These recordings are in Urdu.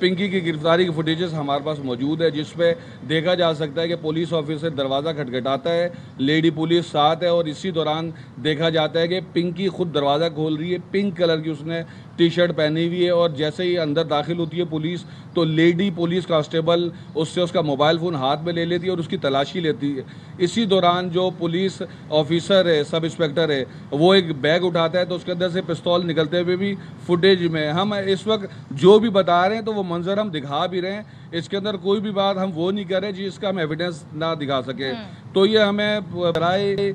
پنکی کی گرفتاری کی فوٹیجز ہمارے پاس موجود ہے جس پہ دیکھا جا سکتا ہے کہ پولیس آفیسر دروازہ کھٹکھٹاتا ہے, لیڈی پولیس ساتھ ہے, اور اسی دوران دیکھا جاتا ہے کہ پنکی خود دروازہ کھول رہی ہے. پنک کلر کی اس نے ٹی شرٹ پہنی ہوئی ہے, اور جیسے ہی اندر داخل ہوتی ہے پولیس تو لیڈی پولیس کانسٹیبل اس سے اس کا موبائل فون ہاتھ میں لے لیتی ہے اور اس کی تلاشی لیتی ہے. اسی دوران جو پولیس آفیسر ہے, سب انسپیکٹر ہے, وہ ایک بیگ اٹھاتا ہے تو اس کے اندر سے پستول نکلتے ہوئے بھی فوٹیج میں ہم اس وقت جو بھی بتا رہے ہیں تو وہ منظر ہم دکھا بھی رہے ہیں. اس کے اندر کوئی بھی بات ہم وہ نہیں کر رہے جس کا ہم ایویڈنس نہ دکھا سکے. تو یہ ہمیں رائے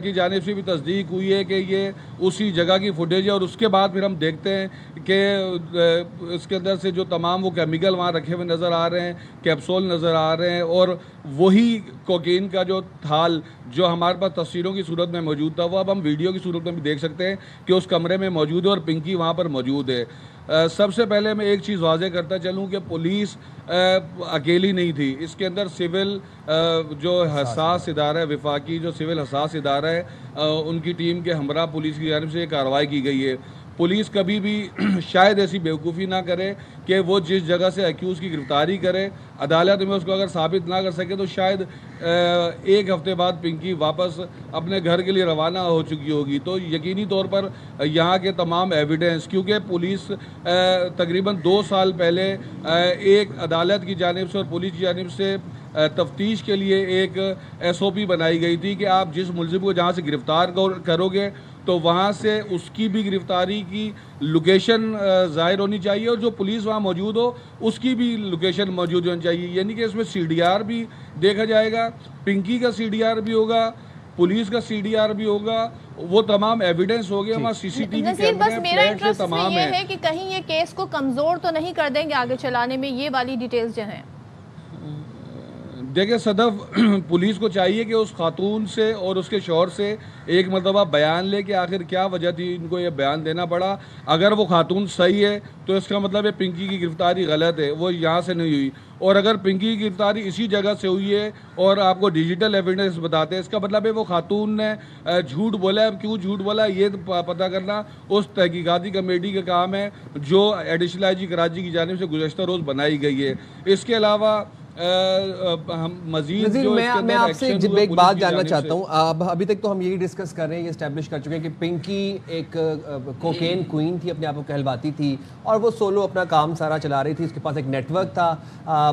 کی جانب سے بھی تصدیق ہوئی ہے کہ یہ اسی جگہ کی فوٹیج ہے, اور اس کے بعد پھر ہم دیکھتے ہیں کہ اس کے اندر سے جو تمام وہ کیمیکل وہاں رکھے ہوئے نظر آ رہے ہیں, کیپسول نظر آ رہے ہیں, اور وہی کوکین کا جو تھال جو ہمارے پاس تصویروں کی صورت میں موجود تھا وہ اب ہم ویڈیو کی صورت میں بھی دیکھ سکتے ہیں کہ اس کمرے میں موجود ہے اور پنکی وہاں پر موجود ہے. سب سے پہلے میں ایک چیز واضح کرتا چلوں کہ پولیس اکیلی نہیں تھی. اس کے اندر سول جو حساس ادارہ ہے, وفاقی جو سول حساس ادارہ ہے, ان کی ٹیم کے ہمراہ پولیس کی جانب سے یہ کارروائی کی گئی ہے. پولیس کبھی بھی شاید ایسی بیوقوفی نہ کرے کہ وہ جس جگہ سے ایکیوز کی گرفتاری کرے, عدالت میں اس کو اگر ثابت نہ کر سکے تو شاید ایک ہفتے بعد پنکی واپس اپنے گھر کے لیے روانہ ہو چکی ہوگی. تو یقینی طور پر یہاں کے تمام ایویڈنس, کیونکہ پولیس تقریباً 2 سال پہلے ایک عدالت کی جانب سے اور پولیس کی جانب سے تفتیش کے لیے ایک SOP بنائی گئی تھی کہ آپ جس ملزم کو جہاں سے گرفتار کرو گے تو وہاں سے اس کی بھی گرفتاری کی لوکیشن ظاہر ہونی چاہیے, اور جو پولیس وہاں موجود ہو اس کی بھی لوکیشن موجود ہونی چاہیے. یعنی کہ اس میں CDR بھی دیکھا جائے گا, پنکی کا CDR بھی ہوگا, پولیس کا CDR بھی ہوگا, وہ تمام ایویڈنس ہو گیا. ہمارا CCTV نذیر, بس میرا کیمرے انٹرسٹ تمام یہ ہے کہ کہیں یہ کیس کو کمزور تو نہیں کر دیں گے آگے چلانے میں, یہ والی ڈیٹیلز جو ہیں. دیکھیں صدف, پولیس کو چاہیے کہ اس خاتون سے اور اس کے شوہر سے ایک مرتبہ بیان لے کہ آخر کیا وجہ تھی ان کو یہ بیان دینا پڑا. اگر وہ خاتون صحیح ہے تو اس کا مطلب ہے پنکی کی گرفتاری غلط ہے, وہ یہاں سے نہیں ہوئی. اور اگر پنکی کی گرفتاری اسی جگہ سے ہوئی ہے اور آپ کو ڈیجیٹل ایویڈنس بتاتے ہیں, اس کا مطلب ہے وہ خاتون نے جھوٹ بولا ہے. اب کیوں جھوٹ بولا ہے یہ پتہ کرنا اس تحقیقاتی کمیٹی کا کام ہے جو ایڈیشنل IG کراچی کی جانب سے گزشتہ روز بنائی گئی ہے. اس کے علاوہ ہم مزید جو میں آپ سے ایک بات جاننا چاہتا ہوں. ابھی تک تو ہم یہی ڈسکس کر رہے ہیں, یہ اسٹیبلش کر چکے ہیں کہ پنکی ایک کوکین کوئین تھی, اپنے آپ کو کہلواتی تھی, اور وہ سولو اپنا کام سارا چلا رہی تھی. اس کے پاس ایک نیٹ ورک تھا,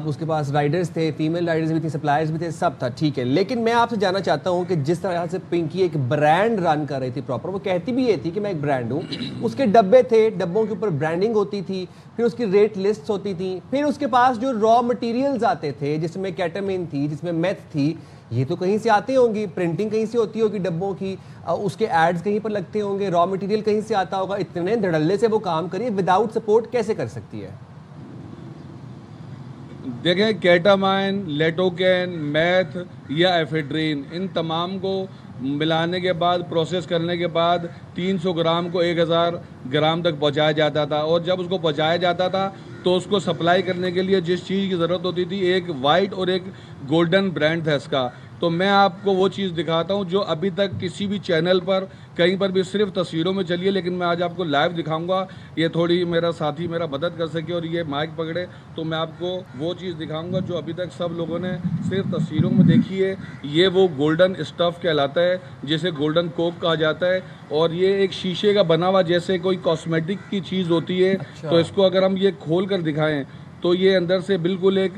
اس کے پاس رائڈرز تھے, فیمیل رائڈرز بھی تھیں, سپلائرز بھی تھے, سب تھا, ٹھیک ہے. لیکن میں آپ سے جاننا چاہتا ہوں کہ جس طرح سے پنکی ایک برانڈ رن کر رہی تھی پراپر, وہ کہتی بھی یہ تھی کہ میں ایک برانڈ ہوں, اس کے ڈبے تھے, ڈبوں کے اوپر برانڈنگ ہوتی تھی, پھر اس کی ریٹ لسٹس ہوتی تھیں, پھر اس کے پاس جو را مٹیریلز آتے تھے جس میں کیٹامین تھی, جس میں میتھ تھی, یہ تو کہیں سے آتے ہوں گی, پرنٹنگ کہیں سے ہوتی ہوگی ڈبوں کی, اس کے ایڈز کہیں پر لگتے ہوں گے, را مٹیریل کہیں سے آتا ہوگا. اتنے دھڑلے سے وہ کام کریے وداؤٹ سپورٹ کیسے کر سکتی ہے؟ دیکھیں, کیٹامائن, لیٹوکین, میتھ یا ایفیڈرین, ان تمام کو ملانے کے بعد پروسیس کرنے کے بعد 300 گرام کو 1000 گرام تک پہنچایا جاتا تھا. اور جب اس کو پہنچایا جاتا تھا تو اس کو سپلائی کرنے کے لیے جس چیز کی ضرورت ہوتی تھی, ایک وائٹ اور ایک گولڈن برانڈ تھا اس کا. تو میں آپ کو وہ چیز دکھاتا ہوں جو ابھی تک کسی بھی چینل پر کہیں پر بھی صرف تصویروں میں چلی ہے, لیکن میں آج آپ کو لائیو دکھاؤں گا. یہ تھوڑی میرا ساتھی میرا مدد کر سکے اور یہ مائک پکڑے تو میں آپ کو وہ چیز دکھاؤں گا جو ابھی تک سب لوگوں نے صرف تصویروں میں دیکھی ہے. یہ وہ گولڈن اسٹف کہلاتا ہے جسے گولڈن کوک کہا جاتا ہے, اور یہ ایک شیشے کا بنا ہوا جیسے کوئی کاسمیٹک کی چیز ہوتی ہے. تو اس کو اگر ہم یہ کھول کر دکھائیں تو یہ اندر سے بالکل ایک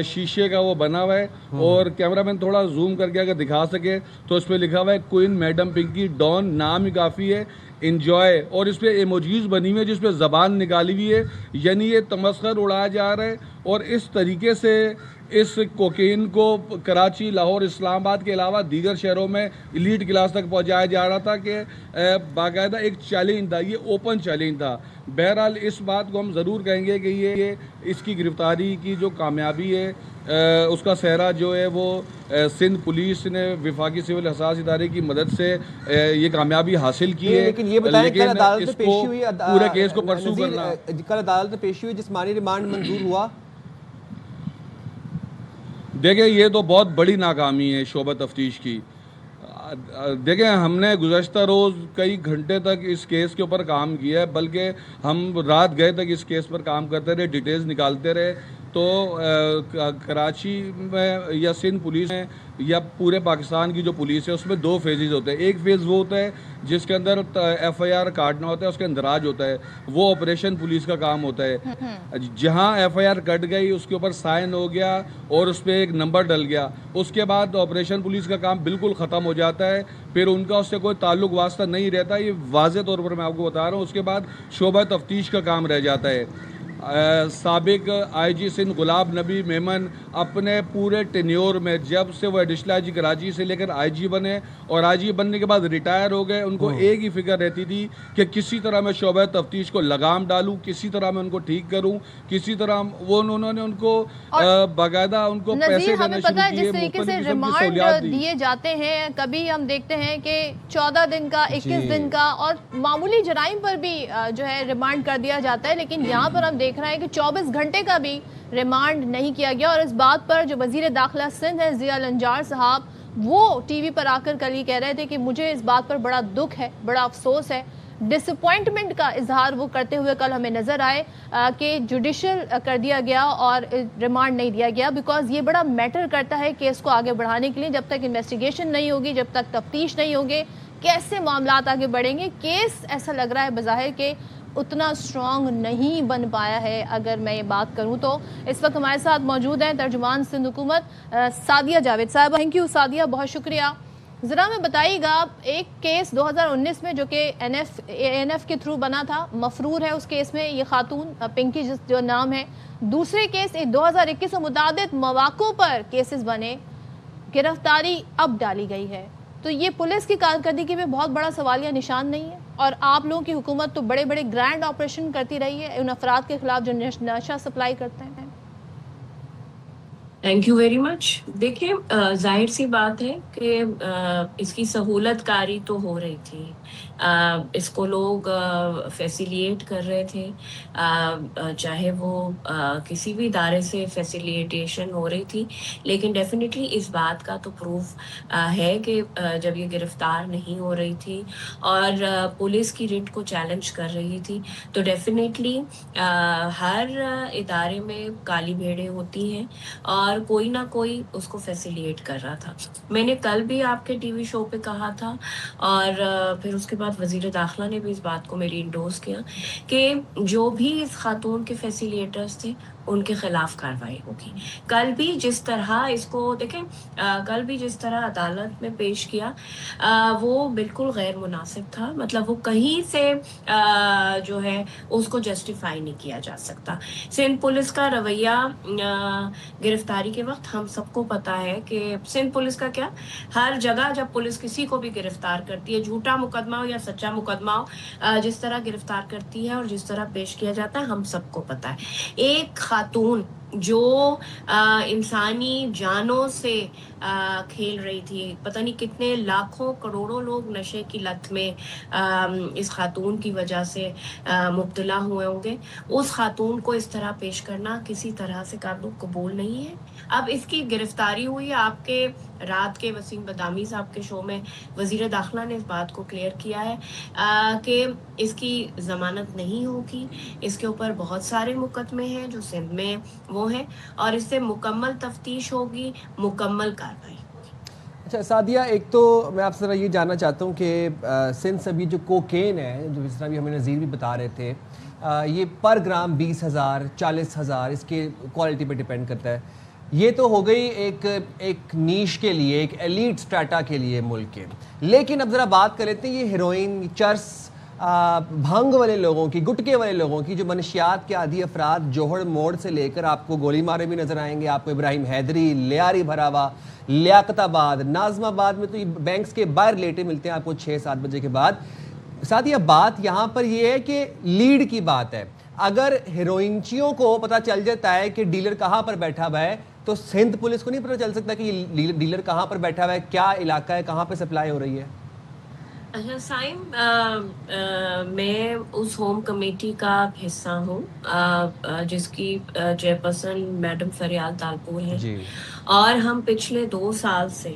شیشے کا وہ بنا ہوا ہے, اور کیمرہ مین تھوڑا زوم کر کے اگر دکھا سکے تو اس پہ لکھا ہوا ہے کوئن میڈم پنکی ڈان, نام ہی کافی ہے, انجوائے, اور اس پہ ایموجیز بنی ہوئی ہے جس پہ زبان نکالی ہوئی ہے. یعنی یہ تمسخر اڑایا جا رہا ہے, اور اس طریقے سے اس کوکین کو کراچی, لاہور, اسلام آباد کے علاوہ دیگر شہروں میں ایلیٹ کلاس تک پہنچایا جا رہا تھا کہ باقاعدہ ایک چیلنج تھا, یہ اوپن چیلنج تھا. بہرحال اس بات کو ہم ضرور کہیں گے کہ یہ اس کی گرفتاری کی جو کامیابی ہے, اس کا سہرا جو ہے وہ سندھ پولیس نے وفاقی سول حساس ادارے کی مدد سے یہ کامیابی حاصل کی ہے. لیکن یہ بتائیں کل عدالت میں پیشی ہوئی, پورے کیس کو پرسو کرنا, کل عدالت میں پیشی ہوئی, جسمانی ریمانڈ منظور ہوا. دیکھیں, یہ تو بہت بڑی ناکامی ہے شعبہ تفتیش کی. دیکھیں ہم نے گزشتہ روز کئی گھنٹے تک اس کیس کے اوپر کام کیا ہے، بلکہ ہم رات گئے تک اس کیس پر کام کرتے رہے، ڈیٹیلز نکالتے رہے. تو کراچی میں یا سندھ پولیس میں یا پورے پاکستان کی جو پولیس ہے اس میں 2 فیزز ہوتے ہیں. ایک فیز وہ ہوتا ہے جس کے اندر ایف آئی آر کاٹنا ہوتا ہے، اس کے اندراج ہوتا ہے، وہ آپریشن پولیس کا کام ہوتا ہے. جہاں ایف آئی آر کٹ گئی اس کے اوپر سائن ہو گیا اور اس پہ ایک نمبر ڈل گیا، اس کے بعد آپریشن پولیس کا کام بالکل ختم ہو جاتا ہے. پھر ان کا اس سے کوئی تعلق واسطہ نہیں رہتا، یہ واضح طور پر میں آپ کو بتا رہا ہوں. اس کے بعد شعبہ تفتیش کا کام رہ جاتا ہے. سابق آئی جی سندھ غلام نبی میمن اپنے پورے ٹینیور میں جب سے وہ ایڈیشنل آئی جی کراچی سے لے کر آئی جی بنے اور آئی جی بننے کے بعد ریٹائر ہو گئے، ان کو ایک ہی فکر رہتی تھی کہ کسی طرح میں شعبہ تفتیش کو لگام ڈالوں، کسی طرح میں ان کو ٹھیک کروں، کسی طرح انہوں نے ان کو باقاعدہ ان کو پیسے ہمیں دینے پتہ ہے شروع جس کیے، طریقے سے مختلف قسم کی ریمانڈ سہولیات دی. دیے جاتے ہیں، کبھی ہم دیکھتے ہیں کہ 14 دن کا 21 دن کا اور معمولی جرائم پر بھی جو ہے ریمانڈ کر دیا جاتا ہے، لیکن یہاں پر ہم دیکھ رہے ہیں کہ 24 گھنٹے کا بھی ریمانڈ نہیں کیا گیا. اور اس بات پر جو وزیر داخلہ سندھ ہے ضیاء الانجار صاحب، وہ ٹی وی پر آ کر کل ہی کہہ رہے تھے کہ مجھے اس بات پر بڑا دکھ ہے، بڑا افسوس ہے. ڈس اپوائنٹمنٹ کا اظہار وہ کرتے ہوئے کل ہمیں نظر آئے کہ جوڈیشل کر دیا گیا اور ریمانڈ نہیں دیا گیا، بیکاز یہ بڑا میٹر کرتا ہے کیس کو آگے بڑھانے کے لیے. جب تک انویسٹیگیشن نہیں ہوگی، جب تک تفتیش نہیں ہوگی، کیسے معاملات آگے بڑھیں گے. کیس ایسا لگ رہا ہے بظاہر کہ اتنا اسٹرانگ نہیں بن پایا ہے. اگر میں یہ بات کروں تو اس وقت ہمارے ساتھ موجود ہیں ترجمان سندھ حکومت سعدیہ جاوید صاحبہ. تھینک یو سعدیہ، بہت شکریہ. ذرا میں بتائیے گا، ایک کیس 2019 میں جو کہ این ایف کے تھرو بنا تھا، مفرور ہے اس کیس میں یہ خاتون پنکی جو نام ہے. دوسرے کیس 2021 میں متعدد مواقع پر کیسز بنے، گرفتاری اب ڈالی گئی ہے. تو یہ پولیس کی کارکردگی میں بہت بڑا سوالیہ نشان نہیں ہے؟ اور آپ لوگوں کی حکومت تو بڑے بڑے گرینڈ آپریشن کرتی رہی ہے ان افراد کے خلاف جو نشہ سپلائی کرتے ہیں. Thank you very much. دیکھیں ظاہر سی بات ہے کہ اس کی سہولت کاری تو ہو رہی تھی، اس کو لوگ فیسیلیٹ کر رہے تھے، چاہے وہ کسی بھی ادارے سے فیسیلیٹیشن ہو رہی تھی. لیکن ڈیفینیٹلی اس بات کا تو پروف ہے کہ جب یہ گرفتار نہیں ہو رہی تھی اور پولیس کی ریٹ کو چیلنج کر رہی تھی تو ڈیفینیٹلی ہر ادارے میں کالی بھیڑیں ہوتی ہیں اور کوئی نہ کوئی اس کو فیسیلیٹ کر رہا تھا. میں نے کل بھی آپ کے ٹی وی شو پہ کہا تھا اور پھر اس کے بعد وزیر داخلہ نے بھی اس بات کو میری انڈورس کیا کہ جو بھی اس خاتون کے فیسیلیٹرز تھے ان کے خلاف کارروائی ہوگی. کل بھی جس طرح اس کو دیکھیں، کل بھی جس طرح عدالت میں پیش کیا وہ بالکل غیر مناسب تھا. مطلب وہ کہیں سے جو ہے اس کو جسٹیفائی نہیں کیا جا سکتا. سندھ پولیس کا رویہ گرفتاری کے وقت ہم سب کو پتا ہے کہ سندھ پولیس کا کیا، ہر جگہ جب پولیس کسی کو بھی گرفتار کرتی ہے، جھوٹا مقدمہ ہو یا سچا مقدمہ ہو، جس طرح گرفتار کرتی ہے اور جس طرح پیش کیا جاتا ہے ہم سب کو پتا ہے. ایک خاتون جو انسانی جانوں سے کھیل رہی تھی، پتہ نہیں کتنے لاکھوں کروڑوں لوگ نشے کی لت میں اس خاتون کی وجہ سے مبتلا ہوئے ہوں گے، اس خاتون کو اس طرح پیش کرنا کسی طرح سے قبول نہیں ہے. اب اس کی گرفتاری ہوئی، آپ کے رات کے وسیم بدامی صاحب کے شو میں وزیر داخلہ نے اس بات کو کلیئر کیا ہے کہ اس کی ضمانت نہیں ہوگی. اس کے اوپر بہت سارے مقدمے ہیں جو سندھ میں وہ ہیں اور اس سے مکمل تفتیش ہوگی، مکمل کارروائی. اچھا سعدیہ، ایک تو میں آپ سے ذرا یہ جاننا چاہتا ہوں کہ سندھ سے بھی جو کوکین ہے، جو اس طرح بھی ہمیں نظیر بھی بتا رہے تھے، یہ پر گرام 20,000 40,000 اس کے کوالٹی پہ ڈیپینڈ کرتا ہے. یہ تو ہو گئی ایک نیش کے لیے، ایک ایلیٹ سٹریٹا کے لیے ملک کے. لیکن اب ذرا بات کر لیتے ہیں یہ ہیروئن، چرس، بھنگ والے لوگوں کی، گٹکے والے لوگوں کی، جو منشیات کے عادی افراد جوہر موڑ سے لے کر آپ کو گولی مارے بھی نظر آئیں گے. آپ کو ابراہیم حیدری، لیاری بھراوا، لیاقت آباد، ناظم آباد میں تو یہ بینکس کے باہر لیٹے ملتے ہیں آپ کو 6-7 بجے کے بعد. ساتھ یہ بات یہاں پر یہ ہے کہ لیڈ کی بات ہے. اگر ہیروئنچیوں کو پتہ چل جاتا ہے کہ ڈیلر کہاں پر بیٹھا ہوا ہے تو سندھ پولیس کو نہیں پتہ چل سکتا کہ یہ ڈیلر کہاں پر بیٹھا ہوا ہے، کیا علاقہ ہے، کہاں پہ سپلائی ہو رہی ہے. اچھا سائم، میں اس ہوم کمیٹی کا حصہ ہوں جس کی چیئرپرسن میڈم فریال تالپور ہے. جی. اور ہم پچھلے 2 سال سے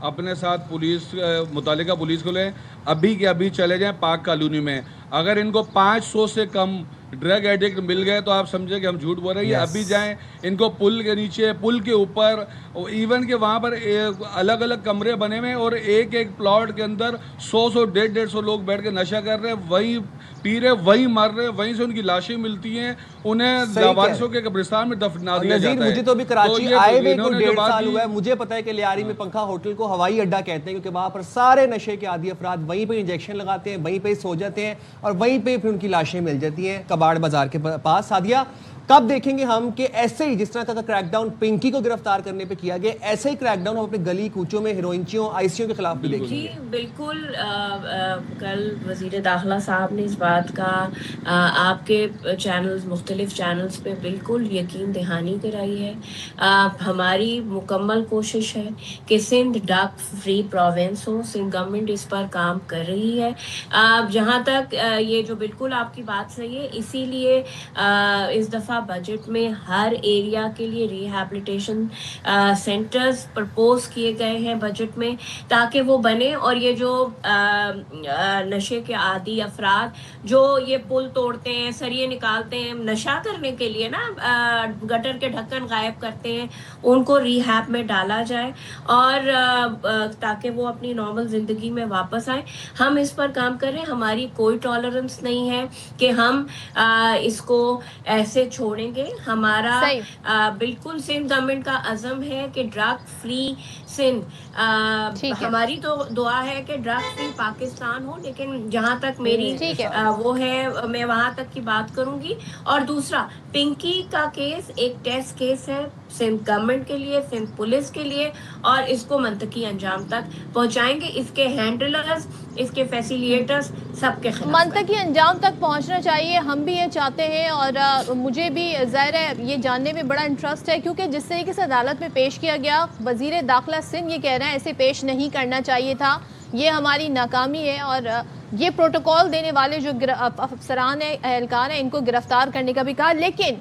اپنے ساتھ پولیس متعلقہ پولیس کو لیں, ابھی کے ابھی چلے جائیں پاک کالونی میں. اگر ان کو 500 سے کم ڈرگ ایڈکٹ مل گئے تو آپ سمجھیں کہ ہم جھوٹ بول رہے ہیں. ابھی جائیں ان کو پل کے نیچے, پل کے اوپر, ایون کہ وہاں پر الگ الگ کمرے بنے ہوئے اور ایک ایک پلاٹ کے اندر 100 150 لوگ بیٹھ کے نشہ کر رہے ہیں, وہی پی رہے, وہی مر رہے, وہیں سے ان کی لاشیں ملتی ہیں, انہیں لاوارثوں کے قبرستان میں دفنا دیا جاتا ہے. مجھے تو ابھی کراچی آئے ہوئے کوئی 1.5 سال ہوا ہے, مجھے پتا ہے کہ لیاری میں پنکھا ہوٹل کو ہوائی اڈا کہتے ہیں, کیونکہ وہاں پر سارے نشے کے عادی افراد وہیں پہ انجیکشن لگاتے ہیں, وہیں پہ سو جاتے ہیں اور وہیں پہ پھر ان کی لاشیں مل جاتی ہیں کباڑ بازار کے پاس. سعدیہ, کب دیکھیں گے ہم کہ ایسے ہی جس طرح کا کریک ڈاؤن پنکی کو گرفتار کرنے پہ کیا گیا, ایسے ہی کریک ڈاؤن ہم اپنے گلی کوچوں میں ہیروئنچیوں آئسیوں کے خلاف بھی دیکھیں گے؟ جی بالکل. کل وزیر داخلہ صاحب نے اس بات کا آپ کے چینلز, مختلف چینلز پہ بالکل یقین دہانی کرائی ہے. ہماری مکمل کوشش ہے کہ سندھ ڈرگ فری پروونس ہو. سندھ گورنمنٹ اس پر کام کر رہی ہے. جہاں تک یہ جو بالکل آپ کی بات صحیح ہے, اسی لیے اس دفعہ بجٹ میں ہر ایریا کے لیے ریہیبلیٹیشن سینٹرز پرپوز کیے گئے ہیں بجٹ میں, تاکہ وہ بنے. اور یہ جو نشے کے عادی افراد جو یہ پل توڑتے ہیں, سریے نکالتے ہیں نشہ کرنے کے لیے نا, گٹر کے ڈھکن غائب کرتے ہیں, ان کو ریہیب میں ڈالا جائے اور تاکہ وہ اپنی نارمل زندگی میں واپس آئیں. ہم اس پر کام کر رہے ہیں. ہماری کوئی ٹالرنس نہیں ہے کہ ہم اس کو ایسے چھوڑیں گے. ہمارا بالکل سندھ گورنمنٹ کا عزم ہے کہ ڈرگ فری سندھ. ہماری تو دعا ہے کہ ڈرگ فری پاکستان ہو, لیکن جہاں تک میری وہ ہے میں وہاں تک کی بات کروں گی. اور دوسرا, پنکی کا کیس ایک ٹیسٹ کیس ہے سندھ گورنمنٹ کے لیے, سندھ پولیس کے لیے, اور اس کو منطقی انجام تک پہنچائیں گے. اس کے ہینڈلرز, اس کے فیسیلیٹرز سب کے خلاف منطقی انجام تک پہنچنا چاہیے. ہم بھی یہ چاہتے ہیں اور مجھے بھی ظاہر ہے یہ جاننے میں بڑا انٹرسٹ ہے, کیونکہ جس طریقے سے عدالت میں پیش کیا گیا, وزیر داخلہ سندھ یہ کہہ رہے ہیں ایسے پیش نہیں کرنا چاہیے تھا, یہ ہماری ناکامی ہے. اور یہ پروٹوکول دینے والے جو افسران ہیں, اہلکار ہیں, ان کو گرفتار کرنے کا بھی کہا. لیکن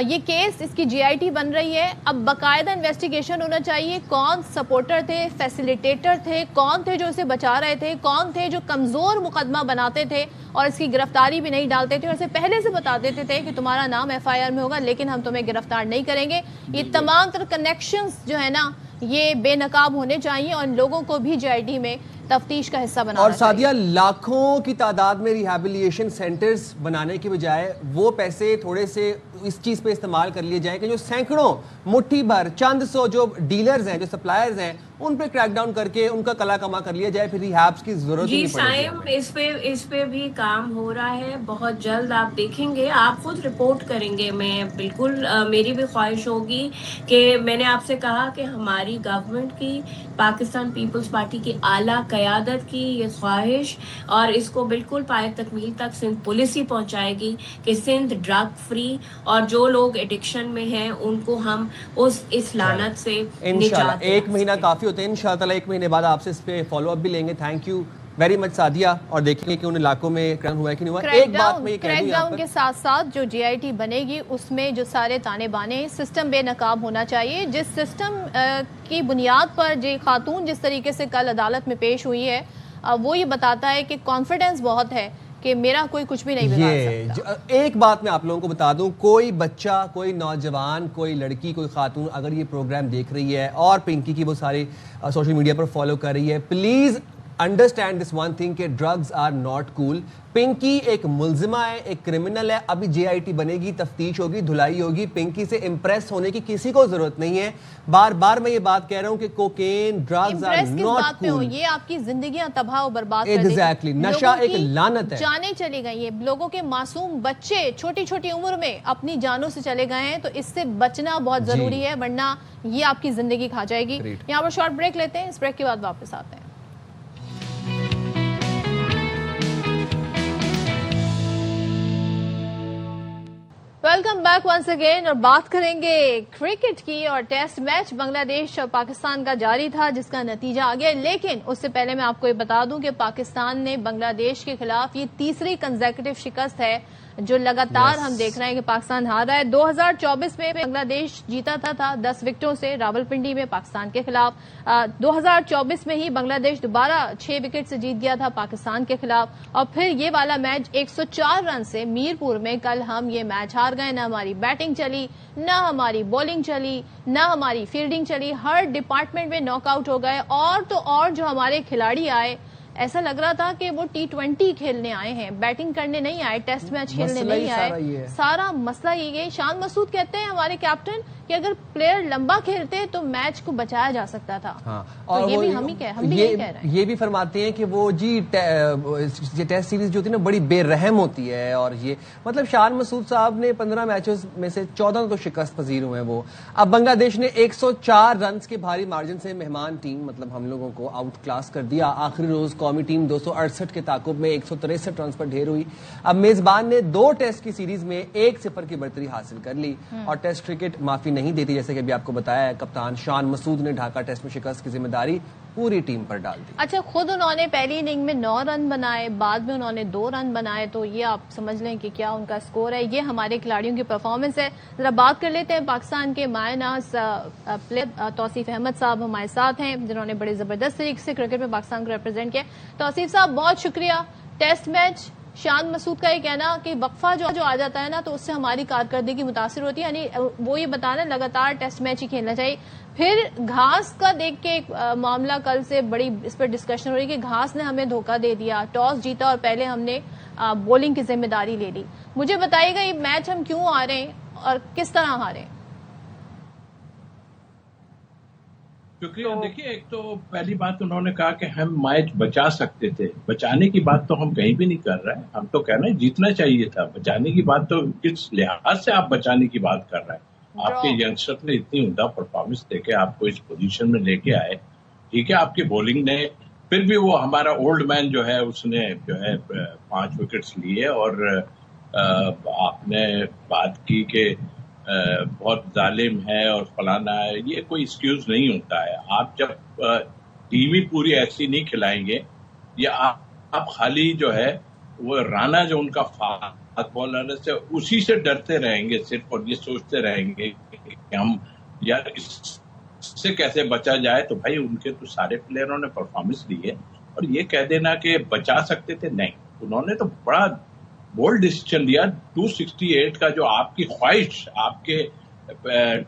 یہ کیس, اس کی جی آئی ٹی بن رہی ہے, اب باقاعدہ انویسٹیگیشن ہونا چاہیے. کون سپورٹر تھے, فیسیلیٹیٹر تھے, کون تھے جو اسے بچا رہے تھے, کون تھے جو کمزور مقدمہ بناتے تھے اور اس کی گرفتاری بھی نہیں ڈالتے تھے, اور اسے پہلے سے بتا دیتے تھے کہ تمہارا نام ایف آئی آر میں ہوگا لیکن ہم تمہیں گرفتار نہیں کریں گے. یہ تمام تر کنیکشنز جو ہے نا یہ بے نقاب ہونے چاہیے اور ان لوگوں کو بھی جی آئی ٹی میں تفتیش کا حصہ بنانا اور چاہیے. سعدیہ, لاکھوں کی تعداد میں ریہیبلیشن سینٹرز بنانے کی بجائے وہ پیسے تھوڑے سے اس چیز پہ استعمال کر لیے جائیں کہ جو سینکڑوں, مٹھی بھر, چند سو جو ڈیلرز ہیں, جو سپلائرز ہیں, ان پہ کریک ڈاؤن کر کے ان کا کلا کما کر لیا جائے, پھر ریہیبس کی ضرورت ہی نہیں پڑے گی. اس پہ بھی کام ہو رہا ہے. بہت جلد آپ دیکھیں گے, آپ خود رپورٹ کریں گے. میں بالکل, میری بھی خواہش ہوگی کہ میں نے آپ سے کہا کہ ہماری گورنمنٹ کی, پاکستان پیپلز پارٹی کی اعلیٰ قیادت کی یہ خواہش, اور اس کو بالکل پائے تکمیل تک سندھ پولیس ہی پہنچائے گی کہ سندھ ڈرگ فری, اور جو لوگ ایڈکشن میں ہیں ان کو ہم اس لعنت سے نجات دیں. 1 مہینہ کافی ہوتے ہیں, انشاءاللہ تعالی 1 مہینے بعد آپ سے اس پہ فالو اپ بھی لیں گے. Thank you very much Sadia, اور دیکھیں گے کہ ان علاقوں میں کرائم ہوا ہے کہ نہیں ہوا. ایک بات میں یہ کہہ دوں, کریک ڈاؤن کے ساتھ ساتھ جو جی آئی ٹی بنے گی اس میں جو سارے تانے بانے, سسٹم بے نقاب ہونا چاہیے. جس سسٹم کی بنیاد پر جو خاتون جس طریقے سے کل عدالت میں پیش ہوئی ہے, وہ یہ بتاتا ہے کہ کانفیڈنس بہت ہے کہ میرا کوئی کچھ بھی نہیں بگاڑ سکتا. ایک بات میں آپ لوگوں کو بتا دوں, کوئی بچہ, کوئی نوجوان, کوئی لڑکی, کوئی خاتون اگر یہ پروگرام دیکھ رہی ہے اور پنکی کی وہ ساری سوشل میڈیا پر فالو کر رہی ہے, please understand this one thing کہ ڈرگز آر ناٹ کول. پنکی ایک ملزمہ ہے, ایک کرمنل ہے. ابھی جے آئی ٹی بنے گی, تفتیش ہوگی, دھلائی ہوگی. پنکی سے امپریس ہونے کی کسی کو ضرورت نہیں ہے. بار بار میں یہ بات کہہ رہا ہوں کہ کوکین, ڈرگز آر ناٹ کول. یہ آپ کی زندگیاں تباہ و برباد کر دے گی. ایگزیکٹلی, نشہ ایک لعنت ہے. جانیں چلی گئی ہیں, لوگوں کے معصوم بچے چھوٹی چھوٹی عمر میں اپنی جانوں سے چلے گئے ہیں, تو اس سے بچنا بہت ضروری ہے, ورنہ یہ آپ کی زندگی کھا جائے گی. یہاں پر شارٹ بریک لیتے ہیں, اس بریک کے بعد واپس آتے ہیں. ویلکم بیک ونس اگین, اور بات کریں گے کرکٹ کی. اور ٹیسٹ میچ بنگلہ دیش اور پاکستان کا جاری تھا جس کا نتیجہ آ گیا, لیکن اس سے پہلے میں آپ کو یہ بتا دوں کہ پاکستان نے بنگلہ دیش کے خلاف یہ تیسری کنزیکٹیو شکست ہے جو لگاتار ہم دیکھ رہے ہیں کہ پاکستان ہار رہا ہے. 2024 میں بنگلہ دیش جیتا تھا 10 وکٹوں سے راولپنڈی میں پاکستان کے خلاف. 2024 میں ہی بنگلہ دیش دوبارہ 6 وکٹ سے جیت گیا تھا پاکستان کے خلاف, اور پھر یہ والا میچ 104 رن سے میرپور میں. کل ہم یہ میچ ہار گئے, نہ ہماری بیٹنگ چلی, نہ ہماری بولنگ چلی, نہ ہماری فیلڈنگ چلی, ہر ڈپارٹمنٹ میں ناک آؤٹ ہو گئے. اور تو اور جو ہمارے کھلاڑی آئے, ایسا لگ رہا تھا کہ وہ T20 کھیلنے آئے ہیں, بیٹنگ کرنے نہیں آئے, ٹیسٹ میچ کھیلنے نہیں آئے. سارا مسئلہ یہ ہے. شان مسعود کہتے ہیں ہمارے کیپٹن کہ اگر پلیئر لمبا کھیلتے تو میچ کو بچایا جا سکتا تھا. اور یہ بھی ہم بھی نہیں کہہ رہے ہیں. یہ بھی فرماتے ہیں کہ وہ ٹیسٹ سیریز جو ہوتی ہے نا بڑی بے رحم ہوتی ہے, اور یہ مطلب شان مسعود صاحب نے 15 میچز میں سے 14 تو شکست پذیر ہوئے ہیں وہ. اب بنگلہ دیش نے 104 رنز کے بھاری مارجن سے مہمان ٹیم مطلب ہم لوگوں کو آؤٹ کلاس کر دیا. آخری روز قومی ٹیم 268 کے تعاقب میں 163 رنز پر ڈھیر ہوئی. اب میزبان نے 2 ٹیسٹ کی سیریز میں 1-0 کی برتری حاصل کر لی, اور ٹیسٹ کرکٹ معافی نہیں دیتی. جیسے کہ ابھی آپ کو بتایا ہے, کپتان شان مسعود نے ڈھاکہ ٹیسٹ میں شکست کی ذمہ داری پوری ٹیم پر ڈال دی. اچھا, خود انہوں نے پہلی اننگ میں 9 رن بنائے, بعد میں انہوں نے 2 رن بنائے, تو یہ آپ سمجھ لیں کہ کیا ان کا اسکور ہے. یہ ہمارے کھلاڑیوں کی پرفارمنس ہے. ذرا بات کر لیتے ہیں پاکستان کے مایہ ناز پلیئر توصیف احمد صاحب ہمارے ساتھ ہیں, جنہوں نے بڑے زبردست طریقے سے کرکٹ میں پاکستان کو ریپرزینٹ کیا. توصیف صاحب بہت شکریہ. ٹیسٹ میچ, شان مسعود کا یہ کہنا کہ وقفہ جو آ جاتا ہے نا تو اس سے ہماری کارکردگی متاثر ہوتی ہے, یعنی وہ یہ بتانا لگاتار ٹیسٹ میچ ہی کھیلنا چاہیے. پھر گھاس کا دیکھ کے ایک معاملہ کل سے بڑی اس پر ڈسکشن ہو رہی ہے کہ گھاس نے ہمیں دھوکہ دے دیا, ٹاس جیتا اور پہلے ہم نے بولنگ کی ذمہ داری لے لی. مجھے بتائیے گا یہ میچ ہم کیوں ہارے ہیں اور کس طرح ہارے ہیں؟ شکریہ. دیکھیے, ایک تو پہلی بات انہوں نے کہا کہ ہم میچ بچا سکتے تھے. بچانے کی بات تو ہم کہیں بھی نہیں کر رہے ہیں. ہم تو کہہ رہے ہیں جیتنا چاہیے تھا. بچانے کی بات تو کس لحاظ سے آپ بچانے کی بات کر رہے ہیں؟ آپ کے ینگسٹر نے اتنی عمدہ پرفارمنس دے کے آپ کو اس پوزیشن میں لے کے آئے. ٹھیک ہے, آپ کی بولنگ نے پھر بھی وہ ہمارا اولڈ مین جو ہے اس نے جو ہے 5 وکٹس لیے, اور آپ نے بات کی کہ بہت ظالم ہے اور فلانا ہے. یہ کوئی ایکسکیوز نہیں ہوتا ہے. آپ جب ٹیم ہی پوری ایسی نہیں کھلائیں گے, یا آپ خالی جو ہے وہ رانا جو ان کا فاسٹ بالر سے اسی سے ڈرتے رہیں گے صرف, اور یہ سوچتے رہیں گے کہ ہم یار اس سے کیسے بچا جائے, تو بھائی ان کے تو سارے پلیئروں نے پرفارمنس دی ہے. اور یہ کہہ دینا کہ بچا سکتے تھے, نہیں. انہوں نے تو بڑا بولڈ ڈیسیجن لیا. 268 کا جو آپ کی خواہش, آپ کے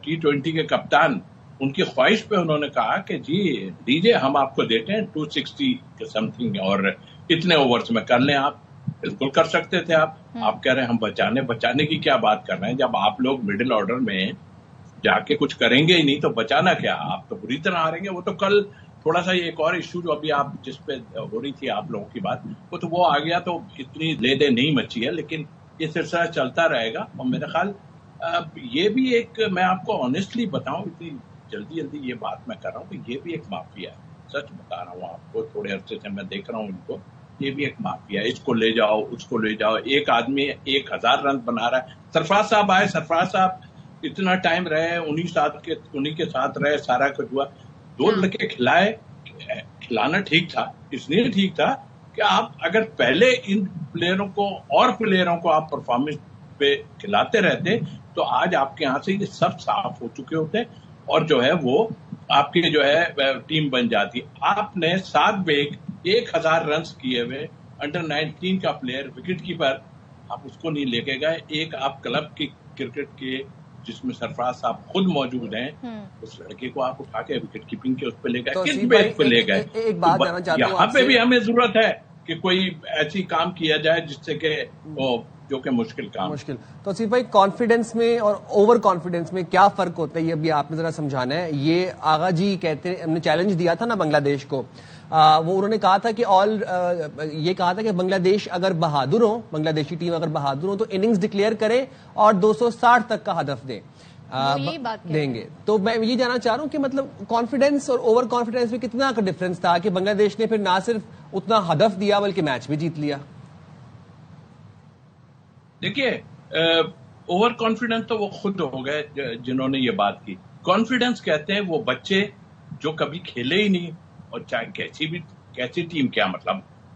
T20 کے کپتان, ان کی خواہش پہ انہوں نے کہا کہ جی دیجیے ہم آپ کو دیتے ہیں 260 کے سم تھنگ, اور اتنے اوورز میں کر لیں. آپ بالکل کر سکتے تھے. آپ کہہ رہے ہیں ہم بچانے کی کیا بات کر رہے ہیں؟ جب آپ لوگ مڈل آرڈر میں جا کے کچھ کریں گے ہی نہیں تو بچانا کیا؟ آپ تو بری طرح ہاریں گے. وہ تو کل تھوڑا سا ایک اور ایشو جو ابھی آپ جس پہ ہو رہی تھی آپ لوگوں کی بات, وہ آ گیا تو اتنی لے دے نہیں مچی ہے, لیکن یہ سلسلہ چلتا رہے گا. اور میرا خیال یہ بھی ایک, میں آپ کو آنیسٹلی بتاؤں, اتنی جلدی یہ بات میں کر رہا ہوں کہ یہ بھی ایک مافیا ہے. سچ بتا رہا ہوں آپ کو, تھوڑے عرصے سے میں دیکھ رہا ہوں ان کو. یہ بھی ایک مافیا ہے. اس کو لے جاؤ, اس کو لے جاؤ. ایک آدمی 1000 رن بنا رہا ہے. سرفراز صاحب آئے, سرفراز صاحب اتنا ٹائم رہے, انہیں کے ساتھ رہے, سارا کچھ ہوا. 2 لڑکے کھلائے. کھلانا ٹھیک تھا, اس لیے ٹھیک تھا کہ آپ اگر پہلے ان پلیئروں کو اور پلیئروں کو آپ پرفارمنس پہ کھلاتے رہتے تو آج آپ کے یہاں سے یہ سب صاف ہو چکے ہوتے, اور جو ہے وہ آپ کی جو ہے ٹیم بن جاتی. آپ نے 7 بیگ 1000 رنز کیے ہوئے انڈر 19 کا پلیئر, وکٹ کیپر, آپ اس کو نہیں لے کے گئے. ایک آپ کلب کی کرکٹ کے جس میں سرفراز صاحب خود موجود ہیں, اس لڑکے کو آپ اٹھا کے وکٹ کیپنگ کے اس پہ لے گئے, کس بیس پہ لے گئے؟ یہاں پہ بھی ہمیں ضرورت ہے کہ کوئی ایسی کام کیا جائے جس سے کہ جو کہ مشکل کام. توصیف بھائی, کانفیڈنس میں اور اوور کانفیڈنس میں کیا فرق ہوتا ہے, یہ ابھی آپ نے ذرا سمجھانا ہے. یہ آغا جی کہتے ہیں, ہم نے چیلنج دیا تھا نا بنگلہ دیش کو, وہ انہوں نے کہا تھا کہ یہ کہا تھا کہ بنگلہ دیش اگر بہادر ہو, بنگلہ دیشی ٹیم اگر بہادر ہو تو اننگز ڈکلیئر کرے اور 260 تک کا ہدف دیں گے. تو میں یہ جاننا چاہ رہا ہوں کہ مطلب کانفیڈنس اور اوور کانفیڈنس میں کتنا کا ڈفرنس تھا کہ بنگلہ دیش نے پھر نہ صرف اتنا ہدف دیا بلکہ میچ بھی جیت لیا. دیکھیے, اوور کانفیڈنس تو وہ خود ہو گئے جنہوں نے یہ بات کی. کانفیڈنس کہتے ہیں وہ بچے جو کبھی کھیلے ہی نہیں, اور چاہے کیسی ٹیم, کیا مطلب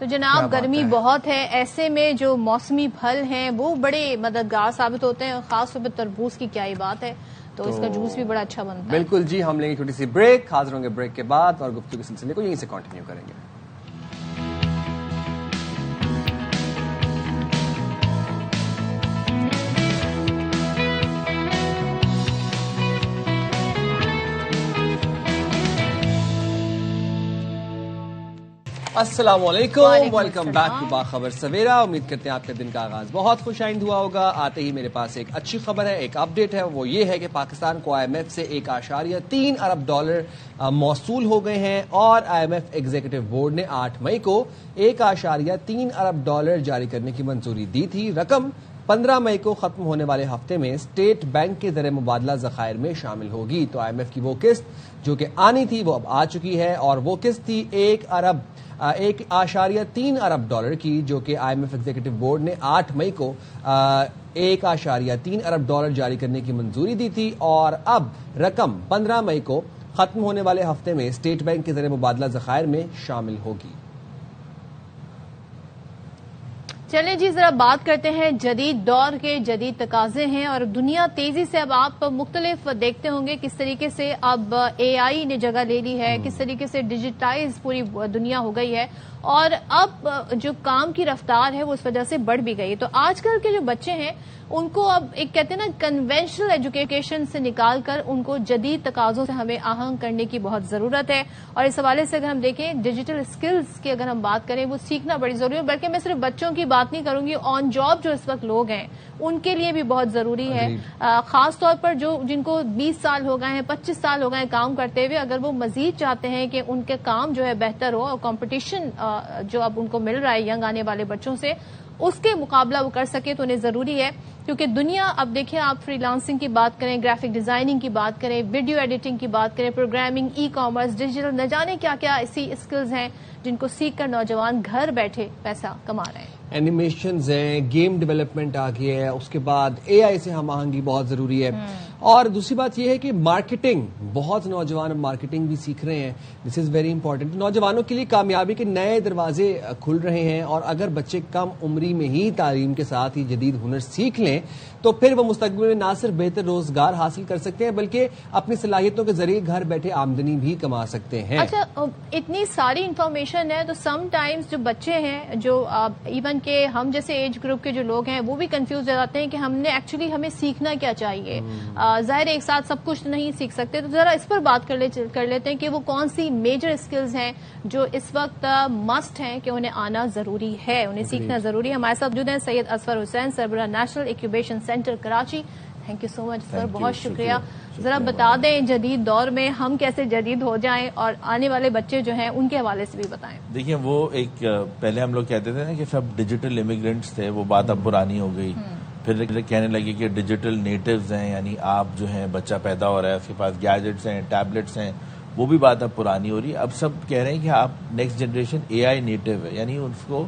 تو جناب گرمی بہت ہے، ایسے میں جو موسمی پھل ہیں وہ بڑے مددگار ثابت ہوتے ہیں، خاص طور پہ تربوز کی کیا ہی بات ہے، تو اس کا جوس بھی بڑا اچھا بنتا ہے. بالکل جی، ہم لیں گے چھوٹی سی بریک، حاضر ہوں گے بریک کے بعد اور گفتگو کے سلسلے کو یہیں سے کنٹینیو کریں گے. السلام علیکم، ویلکم بیک ٹو باخبر سویرا. امید کرتے ہیں آپ کے دن کا آغاز بہت خوش آئند ہوا ہوگا. آتے ہی میرے پاس ایک اچھی خبر ہے، ایک اپڈیٹ ہے، وہ یہ ہے کہ پاکستان کو IMF سے $1.3 ارب موصول ہو گئے ہیں اور IMF ایگزیکٹو بورڈ نے 8 مئی کو $1.3 ارب جاری کرنے کی منظوری دی تھی. رقم 15 مئی کو ختم ہونے والے ہفتے میں اسٹیٹ بینک کے زر مبادلہ ذخائر میں شامل ہوگی. تو IMF کی وہ قسط جو کہ آنی تھی وہ اب آ چکی ہے، اور وہ قسط تھی $1.3 ارب کی، جو کہ IMF ایگزیکٹو بورڈ نے 8 مئی کو $1.3 ارب جاری کرنے کی منظوری دی تھی، اور اب رقم 15 مئی کو ختم ہونے والے ہفتے میں اسٹیٹ بینک کے زر مبادلہ ذخائر میں شامل ہوگی. چلیں جی ذرا بات کرتے ہیں، جدید دور کے جدید تقاضے ہیں اور دنیا تیزی سے اب آپ مختلف دیکھتے ہوں گے کس طریقے سے اب AI نے جگہ لے لی ہے، کس طریقے سے ڈیجیٹائز پوری دنیا ہو گئی ہے، اور اب جو کام کی رفتار ہے وہ اس وجہ سے بڑھ بھی گئی. تو آج کل کے جو بچے ہیں ان کو اب ایک کہتے ہیں نا کنونشنل ایجوکیشن سے نکال کر ان کو جدید تقاضوں سے ہمیں آہنگ کرنے کی بہت ضرورت ہے. اور اس حوالے سے اگر ہم دیکھیں ڈیجیٹل اسکلز کی اگر ہم بات کریں وہ سیکھنا بڑی ضروری ہے. بلکہ میں صرف بچوں کی بات نہیں کروں گی، آن جاب جو اس وقت لوگ ہیں ان کے لیے بھی بہت ضروری ہے، خاص طور پر جن کو 20 سال ہو گئے ہیں، 25 سال ہو گئے ہیں کام کرتے ہوئے. اگر وہ مزید چاہتے ہیں کہ ان کے کام جو ہے بہتر ہو اور کمپٹیشن جو اب ان کو مل رہا ہے ینگ آنے والے بچوں سے اس کے مقابلہ وہ کر سکے، تو انہیں ضروری ہے. کیونکہ دنیا اب دیکھیں، آپ فری لانسنگ کی بات کریں، گرافک ڈیزائننگ کی بات کریں، ویڈیو ایڈیٹنگ کی بات کریں، پروگرامنگ، ای کامرس، ڈیجیٹل، نہ جانے کیا کیا ایسی اسکلز ہیں جن کو سیکھ کر نوجوان گھر بیٹھے پیسہ کما رہے ہیں. اینیمیشنز ہیں، گیم ڈیولپمنٹ آ گئی ہے، اس کے بعد AI سے ہم آہنگی بہت ضروری ہے. اور دوسری بات یہ ہے کہ مارکیٹنگ، بہت نوجوان مارکیٹنگ بھی سیکھ رہے ہیں. دس از ویری امپورٹنٹ. نوجوانوں کے لیے کامیابی کے نئے دروازے کھل رہے ہیں، اور اگر بچے کم عمری میں ہی تعلیم کے ساتھ ہی جدید ہنر سیکھ لیں تو پھر وہ مستقبل میں نہ صرف بہتر روزگار حاصل کر سکتے ہیں بلکہ اپنی صلاحیتوں کے ذریعے گھر بیٹھے آمدنی بھی کما سکتے ہیں. اچھا، اتنی ساری انفارمیشن ہے تو سم ٹائمز جو بچے ہیں، جو ایون کہ ہم جیسے ایج گروپ کے جو لوگ ہیں وہ بھی کنفیوز ہو جاتے ہیں کہ ہمیں سیکھنا کیا چاہیے. ظاہر ایک ساتھ سب کچھ نہیں سیکھ سکتے، تو ذرا اس پر بات کر لیتے ہیں کہ وہ کون سی میجر اسکلز ہیں جو اس وقت مسٹ ہیں کہ انہیں آنا ضروری ہے، انہیں سیکھنا ضروری ہے. ہمارے ساتھ موجود ہیں سید اصفر حسین، سربراہ national incubation centre Karachi. Thank you so much sir, بہت شکریہ. ذرا بتا دیں جدید دور میں ہم کیسے جدید ہو جائیں اور آنے والے بچے جو ہیں ان کے حوالے سے بھی بتائیں. دیکھیں، وہ ایک پہلے ہم لوگ کہتے تھے نا کہ سب ڈیجیٹل امیگرینٹس تھے، وہ بات اب پرانی ہو گئی. پھر کہنے لگے کہ ڈیجیٹل نیٹیوز ہیں، یعنی آپ جو ہیں بچہ پیدا ہو رہا ہے اس کے پاس گیجٹس ہیں، ٹیبلٹس ہیں، وہ بھی بات اب پرانی ہو رہی ہے. اب سب کہہ رہے ہیں کہ آپ نیکسٹ جنریشن AI نیٹیو ہے، یعنی اس کو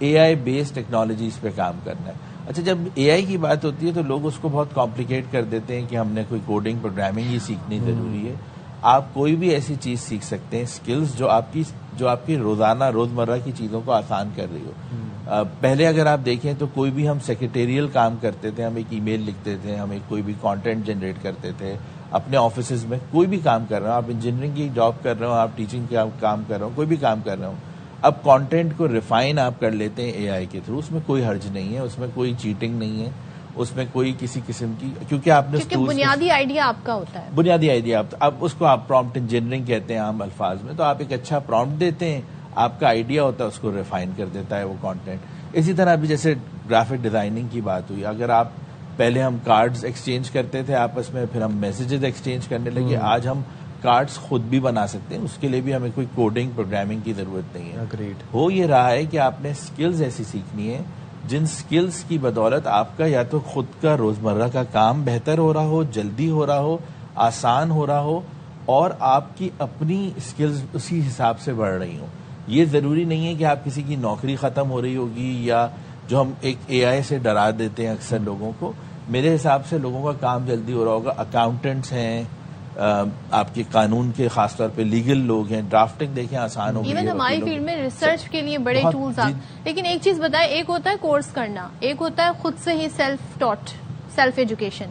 AI بیسڈ ٹیکنالوجیز پہ کام کرنا ہے. اچھا، جب AI کی بات ہوتی ہے تو لوگ اس کو بہت کمپلیکیٹ کر دیتے ہیں کہ ہم نے کوئی کوڈنگ پروگرامنگ ہی سیکھنی ضروری ہے. آپ کوئی بھی ایسی چیز سیکھ سکتے ہیں، اسکلز جو آپ کی روزمرہ کی چیزوں کو آسان کر رہی ہو. پہلے اگر آپ دیکھیں تو کوئی بھی ہم سیکریٹریل کام کرتے تھے، ہم ایک ای میل لکھتے تھے، ہم کوئی بھی کانٹینٹ جنریٹ کرتے تھے اپنے آفیسز میں. کوئی بھی کام کر رہے ہو، آپ انجینئرنگ کی جاب کر رہے ہو، آپ ٹیچنگ کا کام کر رہے ہو، کوئی بھی کام کر رہے ہو، اب کانٹینٹ کو ریفائن آپ کر لیتے ہیں AI کے تھرو. اس میں کوئی حرج نہیں ہے، اس میں کوئی چیٹنگ نہیں ہے، اس میں کوئی کسی قسم کی، کیونکہ آپ نے بنیادی آئیڈیا آپ کا ہوتا ہے، بنیادی آئیڈیا اب اس کو آپ پرومپٹ انجینئرنگ کہتے ہیں عام الفاظ میں. تو آپ ایک اچھا پرومپٹ دیتے ہیں، آپ کا آئیڈیا ہوتا ہے، اس کو ریفائن کر دیتا ہے وہ کانٹینٹ. اسی طرح ابھی جیسے گرافک ڈیزائننگ کی بات ہوئی، اگر آپ پہلے ہم کارڈز ایکسچینج کرتے تھے آپس میں، پھر ہم میسیجز ایکسچینج کرنے لگے. آج ہم کارڈز خود بھی بنا سکتے ہیں، اس کے لیے بھی ہمیں کوئی کوڈنگ پروگرامنگ کی ضرورت نہیں ہے. ہو یہ رہا ہے کہ آپ نے اسکلز ایسی سیکھنی ہے جن سکلز کی بدولت آپ کا یا تو خود کا روزمرہ کا کام بہتر ہو رہا ہو، جلدی ہو رہا ہو، آسان ہو رہا ہو، اور آپ کی اپنی سکلز اسی حساب سے بڑھ رہی ہوں. یہ ضروری نہیں ہے کہ آپ کسی کی نوکری ختم ہو رہی ہوگی، یا جو ہم ایک AI سے ڈرا دیتے ہیں اکثر لوگوں کو. میرے حساب سے لوگوں کا کام جلدی ہو رہا ہوگا. اکاؤنٹنٹس ہیں، آپ کے قانون کے خاص طور پہ لیگل لوگ ہیں, ڈرافٹنگ دیکھیں آسان ہو گئی ہے. ایون ہماری فیلڈ میں ریسرچ کے لیے بڑے ٹولز آ, لیکن ایک چیز بتائیں, ایک ہوتا ہے کورس کرنا, ایک ہوتا ہے خود سے ہی سیلف ٹاٹ, سیلف ایجوکیشن.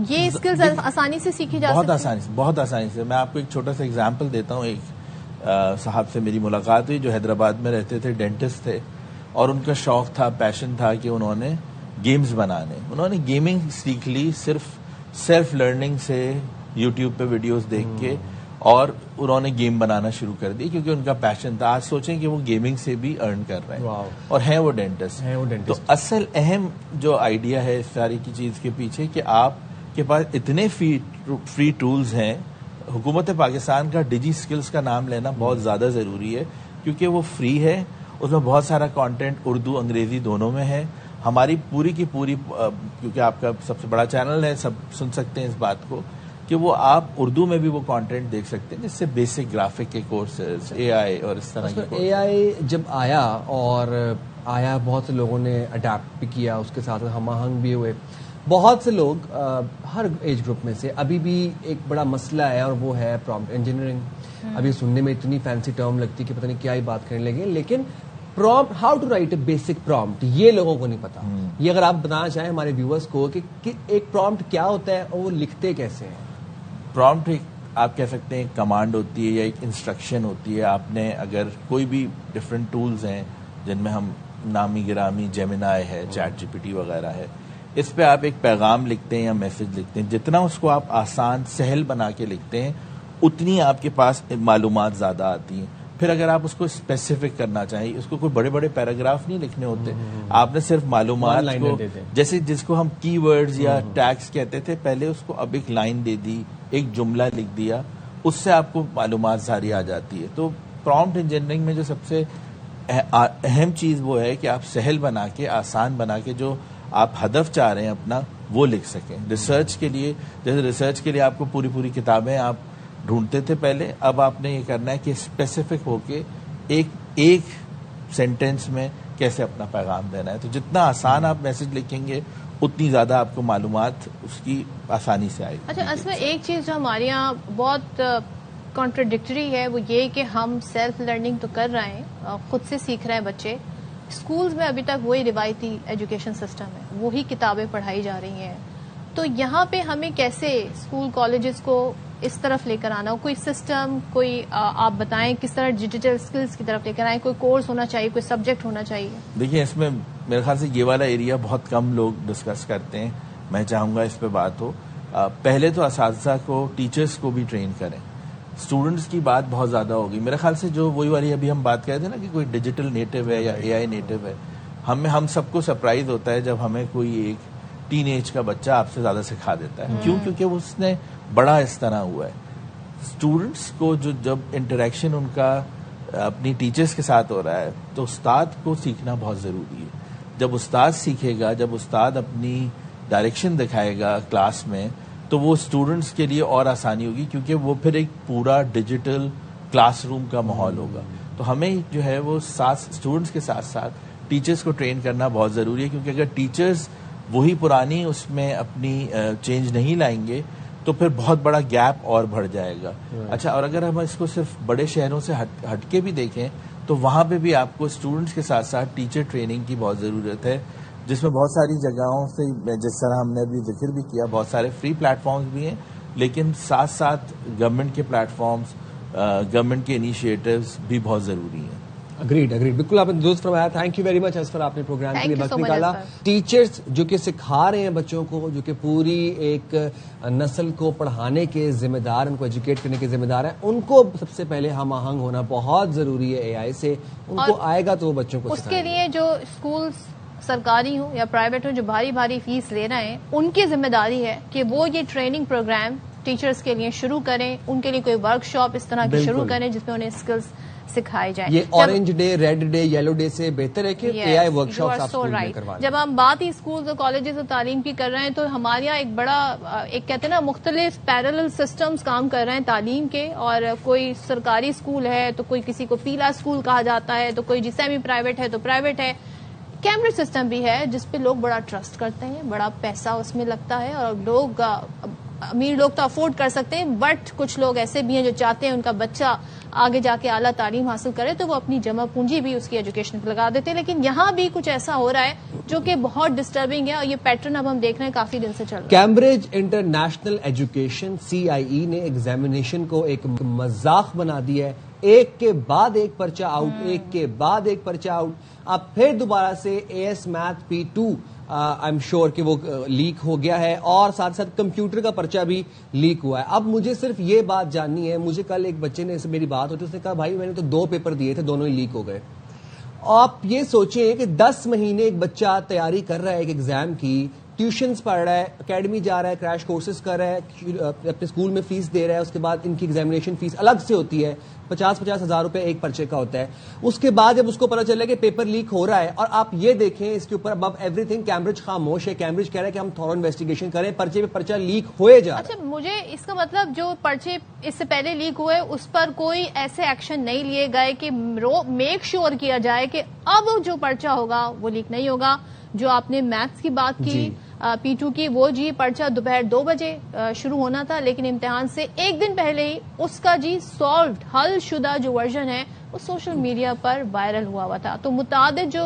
یہ اسکلز آسانی سے سیکھی جا سکتی ہیں؟ بہت آسانی سے. میں آپ کو ایک چھوٹا سا اگزامپل دیتا ہوں. ایک صاحب سے میری ملاقات ہوئی جو حیدرآباد میں رہتے تھے, ڈینٹسٹ تھے, اور ان کا شوق تھا, پیشن تھا کہ انہوں نے گیمز بنانے. انہوں نے گیمنگ سیکھ لی صرف سیلف لرننگ سے, یوٹیوب پہ ویڈیوز دیکھ کے, اور انہوں نے گیم بنانا شروع کر دی کیونکہ ان کا پیشن تھا. آج سوچیں کہ وہ گیمنگ سے بھی ارن کر رہے ہیں اور ہیں وہ ڈینٹسٹ. تو اصل اہم جو آئیڈیا ہے اس ساری کی چیز کے پیچھے کہ آپ کے پاس اتنے فری ٹولز ہیں. حکومت پاکستان کا ڈیجی سکلز کا نام لینا بہت زیادہ ضروری ہے کیونکہ وہ فری ہے, اس میں بہت سارا کانٹینٹ اردو انگریزی دونوں میں ہے. ہماری پوری کی پوری, کیونکہ آپ کا سب سے بڑا چینل ہے, سب سن سکتے ہیں اس بات کو, کہ وہ آپ اردو میں بھی وہ کانٹینٹ دیکھ سکتے ہیں, جس سے بیسک گرافک کے کورسز, اے آئی اور اس طرح کے. اے آئی جب آیا بہت سے لوگوں نے اڈیپٹ بھی کیا, اس کے ساتھ ہم آہنگ بھی ہوئے. بہت سے لوگ ہر ایج گروپ میں سے ابھی بھی ایک بڑا مسئلہ ہے اور وہ ہے پرومپٹ انجینئرنگ. ابھی سننے میں اتنی فینسی ٹرم لگتی کہ پتہ نہیں کیا ہی بات کرنے لگے, لیکن prompt, how to write a basic prompt, یہ لوگوں کو نہیں پتا. یہ اگر آپ بتانا چاہیں ہمارے ویورز کو کہ ایک پرومپٹ کیا ہوتا ہے اور وہ لکھتے کیسے ہیں. پرومپٹ ایک آپ کہہ سکتے ہیں ایک کمانڈ ہوتی ہے یا ایک انسٹرکشن ہوتی ہے. آپ نے اگر کوئی بھی ڈفرینٹ ٹولز ہیں جن میں ہم نامی گرامی جیمینائی ہے, چیٹ جی پی ٹی وغیرہ ہے, اس پہ آپ ایک پیغام لکھتے ہیں یا میسج لکھتے ہیں, جتنا اس کو آپ آسان سہل بنا کے لکھتے ہیں اتنی آپ کے پاس معلومات زیادہ آتی ہیں. پھر اگر آپ اس کو اسپیسیفک کرنا چاہیں, اس کو کوئی بڑے بڑے پیراگراف نہیں لکھنے ہوتے, آپ نے صرف معلومات کو, جیسے جس کو ہم کی ورڈز یا ٹیگز کہتے تھے پہلے, اس کو اب ایک لائن دے دی, ایک جملہ لکھ دیا, اس سے آپ کو معلومات ساری آ جاتی ہے. تو پرومپٹ انجینئرنگ میں جو سب سے اہم چیز وہ ہے کہ آپ سہل بنا کے, آسان بنا کے, جو آپ ہدف چاہ رہے ہیں اپنا وہ لکھ سکیں. ریسرچ کے لیے, جیسے ریسرچ کے لیے آپ کو پوری کتابیں آپ ڈھونڈتے تھے پہلے, اب آپ نے یہ کرنا ہے کہ اسپیسیفک ہو کے ایک سینٹینس میں کیسے اپنا پیغام دینا ہے. تو جتنا آسان آپ میسج لکھیں گے اتنی زیادہ آپ کو معلومات اس کی آسانی سے آئے گی. اچھا, اس میں ایک چیز جو ہمارے یہاں بہت کانٹرڈکٹری ہے وہ یہ کہ ہم سیلف لرننگ تو کر رہے ہیں, خود سے سیکھ رہے ہیں بچے, اسکولز میں ابھی تک وہی روایتی ایجوکیشن سسٹم ہے, وہی کتابیں پڑھائی جا رہی ہیں. تو یہاں پہ ہمیں کیسے اسکول کالجز کو اس طرف لے کر آنا, کوئی سسٹم, کوئی آپ بتائیں کس طرح ڈیجیٹل اسکلز کی طرف لے کر آئیں, کوئی کورس ہونا چاہیے, کوئی سبجیکٹ ہونا چاہیے. دیکھیں اس میں میرے خیال سے یہ والا ایریا بہت کم لوگ ڈسکس کرتے ہیں, میں چاہوں گا اس پہ بات ہو. پہلے تو اساتذہ کو, ٹیچرز کو بھی ٹرین کریں. اسٹوڈنٹس کی بات بہت زیادہ ہوگی میرے خیال سے, جو وہی والی ابھی ہم بات کر رہے تھے نا کہ کوئی ڈیجیٹل نیٹو ہے یا اے آئی نیٹو ہے, ہم سب کو سرپرائز ہوتا ہے جب ہمیں کوئی ایک ٹین ایج کا بچہ آپ سے زیادہ سکھا دیتا ہے. کیوں؟ کیونکہ اس نے بڑا اس طرح ہوا ہے. اسٹوڈنٹس کو جب انٹریکشن ان کا اپنی ٹیچرز کے ساتھ ہو رہا ہے تو استاد کو سیکھنا بہت ضروری ہے. جب استاد سیکھے گا, جب استاد اپنی ڈائریکشن دکھائے گا کلاس میں, تو وہ اسٹوڈنٹس کے لیے اور آسانی ہوگی کیونکہ وہ پھر ایک پورا ڈیجیٹل کلاس روم کا ماحول ہوگا. تو ہمیں جو ہے وہ اسٹوڈنٹس کے ساتھ ساتھ ٹیچرز کو ٹرین کرنا بہت ضروری ہے, کیونکہ اگر ٹیچرز وہی پرانی اس میں اپنی چینج نہیں لائیں گے تو پھر بہت بڑا گیپ اور بڑھ جائے گا. اچھا, اور اگر ہم اس کو صرف بڑے شہروں سے ہٹ کے بھی دیکھیں تو وہاں پہ بھی آپ کو اسٹوڈنٹس کے ساتھ ساتھ ٹیچر ٹریننگ کی بہت ضرورت ہے, جس میں بہت ساری جگہوں سے, جس طرح ہم نے ابھی ذکر بھی کیا, بہت سارے فری پلیٹ فارمز بھی ہیں, لیکن ساتھ ساتھ گورنمنٹ کے پلیٹ فارمز, گورنمنٹ کے انیشیٹوز بھی بہت ضروری ہیں. اگریڈ, بالکل آپ نے درست فرمایا. Thank you very much Asfar, آپ نے پروگرام کے لیے وقت نکالا. ٹیچرز جو کہ سکھا رہے ہیں بچوں کو, جو کہ پوری ایک نسل کو پڑھانے کے ذمہ دار, ان کو ایجوکیٹ کرنے کے ذمہ دار ہیں, ان کو سب سے پہلے ہم آہنگ ہونا بہت ضروری ہے اے آئی سے. ان کو آئے گا تو وہ بچوں کو اس کے لیے جو اسکولز سرکاری ہوں یا پرائیویٹ ہوں جو بھاری فیس لے رہے ہیں, ان کی ذمہ داری ہے کہ وہ یہ ٹریننگ پروگرام ٹیچرز کے لیے شروع کریں, ان کے لیے کوئی ورک شاپ اس طرح کی شروع کریں جس میں انہیں اسکلز سکھائے جائیں. یہ orange day, red day, yellow day سے بہتر ہے کہ اے آئی ورک شاپس آپ اسکول میں کروا لیں. جب ہم بات ہی اسکولز اور کالجز اور تعلیم کی کر رہے ہیں تو ہمارے یہاں ایک بڑا, ایک کہتے ہیں نا, مختلف پیرلل سسٹمز کام کر رہے ہیں تعلیم کے, اور کوئی سرکاری اسکول ہے تو کوئی کسی کو پیلا اسکول کہا جاتا ہے, تو کوئی سیمی پرائیویٹ ہے تو پرائیویٹ ہے. کیمبرج سسٹم بھی ہے جس پہ لوگ بڑا ٹرسٹ کرتے ہیں, بڑا پیسہ اس میں لگتا ہے, اور لوگ امیر لوگ تو افورڈ کر سکتے ہیں، بٹ کچھ لوگ ایسے بھی ہیں جو چاہتے ہیں ان کا بچہ آگے جا کے اعلیٰ تعلیم حاصل کرے تو وہ اپنی جمع پونجی بھی اس کی ایجوکیشن پہ لگا دیتے ہیں. لیکن یہاں بھی کچھ ایسا ہو رہا ہے جو کہ بہت ڈسٹربنگ ہے، اور یہ پیٹرن اب ہم دیکھ رہے ہیں کافی دن سے چل رہا ہے. کیمبرج انٹرنیشنل ایجوکیشن CIE نے ایگزامینیشن کو ایک مذاق بنا دیا ہے. ایک کے بعد ایک پرچہ آؤٹ، ایک کے بعد ایک پرچہ آؤٹ. اب پھر دوبارہ سے AS Math P2 I am sure کہ وہ لیک ہو گیا ہے، اور ساتھ ساتھ کمپیوٹر کا پرچہ بھی لیک ہوا ہے. اب مجھے صرف یہ بات جاننی ہے، مجھے کل ایک بچے نے میری بات ہوتی، اس نے کہا بھائی میں نے تو 2 پیپر دیے تھے، دونوں ہی لیک ہو گئے. آپ یہ سوچیں کہ 10 مہینے ایک بچہ تیاری کر رہا ہے ایک ایگزام کی، ٹیوشنز پڑھ رہا ہے، اکیڈمی جا رہا ہے، کریش کورسز کر رہا ہے، اپنے اسکول میں فیس دے رہا ہے، اس کے بعد ان کی ایگزامینیشن فیس الگ سے ہوتی ہے، 50 ہزار روپے ایک پرچے کا ہوتا ہے. اس کے بعد جب اس کو پتا چلے کہ پیپر لیک ہو رہا ہے، اور آپ یہ دیکھیں اس کے اوپر اب ایوری تھنگ کیمبرج خاموش ہے. کیمبرج کہہ رہا ہے کہ ہم تھورو انویسٹیگیشن کریں، پرچے پہ پرچہ لیک ہوئے جا رہا ہے. اچھا، مجھے اس کا مطلب جو پرچے اس سے پہلے لیک ہوئے اس پر کوئی ایسے ایکشن نہیں لیے گئے کہ میک شیور کیا جائے کہ اب جو پرچہ ہوگا وہ لیک نہیں ہوگا. جو آپ نے میتھس کی بات کی P2 کی، وہ پرچہ دوپہر 2 بجے شروع ہونا تھا، لیکن امتحان سے ایک دن پہلے ہی اس کا سالوڈ حل شدہ جو ورژن ہے وہ سوشل میڈیا پر وائرل ہوا تھا. تو متعدد جو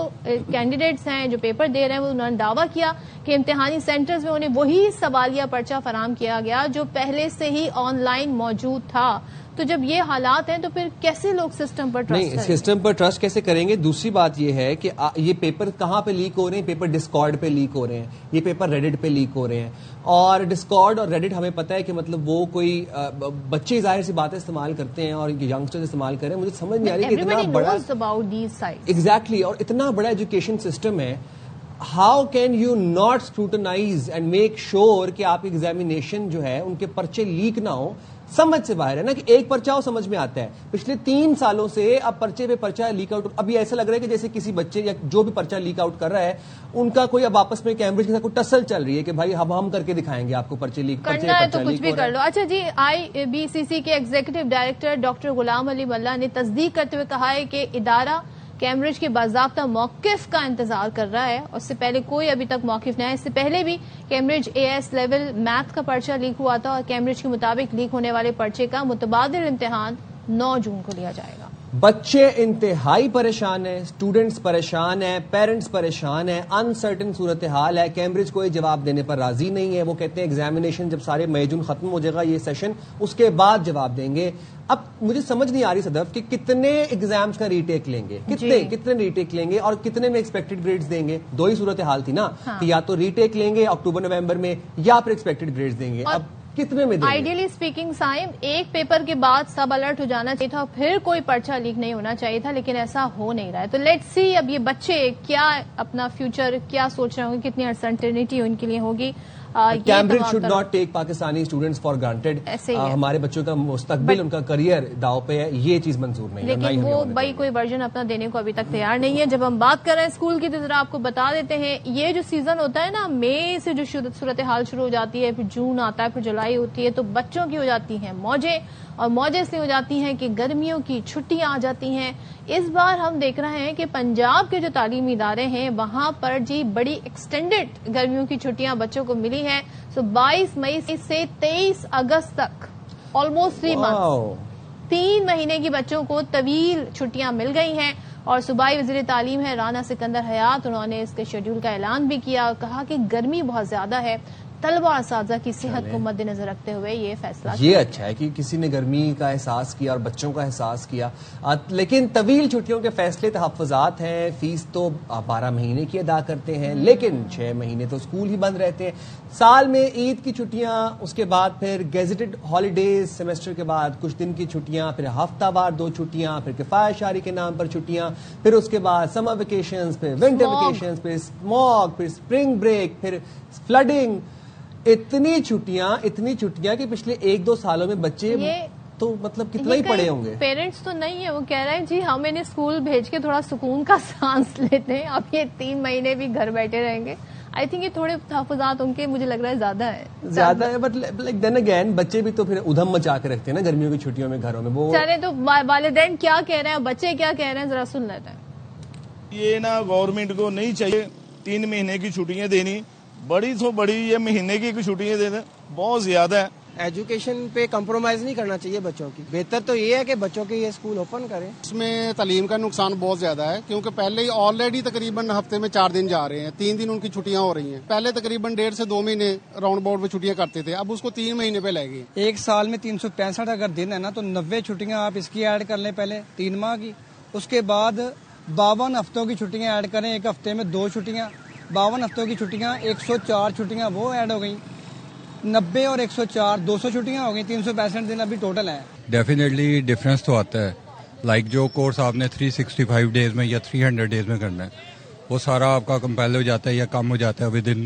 کینڈیڈیٹس ہیں جو پیپر دے رہے ہیں وہ انہوں نے دعویٰ کیا کہ امتحانی سینٹرز میں انہیں وہی سوالیہ پرچہ فراہم کیا گیا جو پہلے سے ہی آن لائن موجود تھا. تو جب یہ حالات ہیں تو پھر کیسے لوگ سسٹم پر ٹرسٹ کریں؟ سسٹم پر ٹرسٹ کیسے کریں گے؟ دوسری بات یہ ہے کہ یہ پیپر کہاں پہ لیک ہو رہے ہیں؟ پیپر ڈسکارڈ پہ لیک ہو رہے ہیں، یہ پیپر ریڈٹ پہ لیک ہو رہے ہیں. اور ڈسکارڈ اور ریڈٹ ہمیں پتہ ہے کہ مطلب وہ کوئی بچے ظاہر سی باتیں استعمال کرتے ہیں اور ینگسٹرز استعمال کر رہے ہیں. مجھے سمجھ نہیں آ رہی کہ اتنا بڑا ایگزیکٹلی اور اتنا بڑا ایجوکیشن سسٹم ہے، how can you not scrutinise and make sure کہ آپ ایگزامینیشن جو ہے ان کے پرچے لیک نہ ہو؟ سمجھ سے باہر ہے نا کہ ایک پرچہ ہو، سمجھ میں آتا ہے. پچھلے 3 سالوں سے اب پرچے پہ پرچہ لیک آؤٹ. ابھی ایسا لگ رہا ہے کہ جیسے کسی بچے یا جو بھی پرچہ لیک آؤٹ کر رہا ہے ان کا کوئی اب آپس میں کیمبرج کے ساتھ کوئی ٹسل چل رہی ہے کہ بھائی اب ہم کر کے دکھائیں گے آپ کو پرچے لیک کرنا ہے تو کچھ بھی کر لو. اچھا جی، IBCC کے ایگزیکٹو ڈائریکٹر ڈاکٹر غلام علی ملا نے تصدیق کرتے ہوئے کہا ہے کہ ادارہ کیمبرج کے باضابطہ موقف کا انتظار کر رہا ہے، اور اس سے پہلے کوئی ابھی تک موقف نہیں ہے. اس سے پہلے بھی کیمبرج AS لیول میتھ کا پرچہ لیک ہوا تھا، اور کیمبرج کے مطابق لیک ہونے والے پرچے کا متبادل امتحان 9 جون کو لیا جائے گا. بچے انتہائی پریشان ہیں، اسٹوڈنٹس پریشان ہیں، پیرنٹس پریشان ہیں، انسرٹن صورتحال ہے. کیمبرج کوئی جواب دینے پر راضی نہیں ہے. وہ کہتے ہیں ایگزامینیشن جب سارے مئی جون ختم ہو جائے گا یہ سیشن، اس کے بعد جواب دیں گے. اب مجھے سمجھ نہیں آ رہی صدف کہ کتنے ایگزامز کا ری ٹیک لیں گے، کتنے ری ٹیک لیں گے، اور کتنے میں ایکسپیکٹڈ گریڈز دیں گے. 2 ہی صورتحال تھی نا کہ یا تو ری ٹیک لیں گے اکتوبر نومبر میں، یا پھر ایکسپیکٹڈ گریڈز دیں گے. اب کتنے میں دیں گے؟ آئیڈیلی اسپیکنگ سائم ایک پیپر کے بعد سب الرٹ ہو جانا چاہیے تھا، پھر کوئی پرچہ لیک نہیں ہونا چاہیے تھا، لیکن ایسا ہو نہیں رہا ہے. تو لیٹس سی اب یہ بچے کیا اپنا فیوچر کیا سوچ رہے ہوں گے، کتنی انسرٹنٹی ان کے لیے ہوگی. Cambridge should not take Pakistani students for granted. ہمارے بچوں کا مستقبل، ان کا کریئر داؤ پہ ہے، یہ چیز منظور نہیں ہے. لیکن وہ بھائی کوئی ورژن اپنا دینے کو ابھی تک تیار نہیں ہے. جب ہم بات کر رہے ہیں اسکول کی تو ذرا آپ کو بتا دیتے ہیں، یہ جو سیزن ہوتا ہے نا، مئی سے جو صورتحال شروع ہو جاتی ہے، پھر جون آتا ہے، پھر جولائی ہوتی ہے، تو بچوں کی ہو جاتی ہیں موجیں، اور موجیں اس لیے ہو جاتی ہیں کہ گرمیوں کی چھٹیاں آ جاتی ہیں. اس بار ہم دیکھ رہے ہیں کہ پنجاب کے جو تعلیمی ادارے ہیں وہاں پر بڑی ایکسٹینڈڈ گرمیوں کی چھٹیاں بچوں کو ملی ہیں. 22 مئی سے 23 اگست تک آلموسٹ 3 منتھ، 3 مہینے کی بچوں کو طویل چھٹیاں مل گئی ہیں. اور صوبائی وزیر تعلیم ہے رانا سکندر حیات، انہوں نے اس کے شیڈول کا اعلان بھی کیا اور کہا کہ گرمی بہت زیادہ ہے، طلبہ اور اساتذہ کی صحت کو مد نظر رکھتے ہوئے یہ فیصلہ یہ اچھا ہے کہ کسی نے گرمی کا احساس کیا اور بچوں کا احساس کیا. لیکن طویل چھٹیوں کے فیصلے تحفظات ہیں. فیس تو 12 مہینے کی ادا کرتے ہیں، لیکن 6 مہینے تو اسکول ہی بند رہتے ہیں. سال میں عید کی چھٹیاں، اس کے بعد پھر گیزٹڈ ہالیڈیز، سیمسٹر کے بعد کچھ دن کی چھٹیاں، پھر ہفتہ وار 2 چھٹیاں، پھر کفایہ شعاری کے نام پر چھٹیاں، پھر اس کے بعد سمر ویکیشنز، پھر ونٹر ویکیشنز، پھر اسموگ، پھر اسپرنگ بریک، پھر فلڈنگ. اتنی چھٹیاں کہ پچھلے 1-2 سالوں میں بچے تو مطلب کتنا ہی پڑے ہوں گے. پیرنٹس تو نہیں ہے، وہ کہہ رہے ہیں جی ہم انہیں اسکول بھیج کے تھوڑا سکون کا سانس لیتے ہیں، اب یہ 3 مہینے بھی گھر بیٹھے رہیں گے. آئی تھنک یہ تھوڑے تحفظات ان کے مجھے لگ رہا ہے زیادہ ہے. بٹ لائک دین اگین بچے بھی تو پھر ادھم مچا کے رکھتے ہیں نا گرمیوں کی چھٹیوں میں گھروں میں. وہ چلے تو والدین کیا کہہ رہے ہیں، بچے کیا کہہ رہے ہیں، ذرا سن لیتے ہیں. یہ نا گورنمنٹ کو نہیں چاہیے 3 مہینے کی چھٹیاں دینی. بڑی تو بڑی یہ مہینے کی چھٹیاں دے دیں بہت زیادہ ہے. ایجوکیشن پہ کمپرومائز نہیں کرنا چاہیے بچوں کی. بہتر تو یہ ہے کہ بچوں کے یہ اسکول اوپن کریں. اس میں تعلیم کا نقصان بہت زیادہ ہے کیونکہ پہلے ہی آلریڈی تقریباً ہفتے میں 4 دن جا رہے ہیں, 3 دن ان کی چھٹیاں ہو رہی ہیں. پہلے تقریباً 1.5 سے 2 مہینے راؤنڈ باؤنڈ میں چھٹیاں کرتے تھے, اب اس کو 3 مہینے پہ لے گئے. ایک سال میں 365 اگر دن ہے نا تو 90 چھٹیاں آپ اس کی ایڈ کر لیں پہلے 3 ماہ کی, اس کے بعد 52 ہفتوں کی چھٹیاں ایڈ کریں, ایک ہفتے میں 2 چھٹیاں, 52 ہفتوں کی چھٹیاں 104 چھٹیاں وہ ایڈ ہو گئیں. 90 اور 104 200 چھٹیاں ہو گئی, 365 دن ابھی ٹوٹل ہیں. ڈیفینیٹلی ڈفرینس تو آتا ہے. لائک جو کورس آپ نے 365 ڈیز میں یا 300 ڈیز میں کرنا ہے وہ سارا آپ کا کمپائل ہو جاتا ہے یا کم ہو جاتا ہے ود ان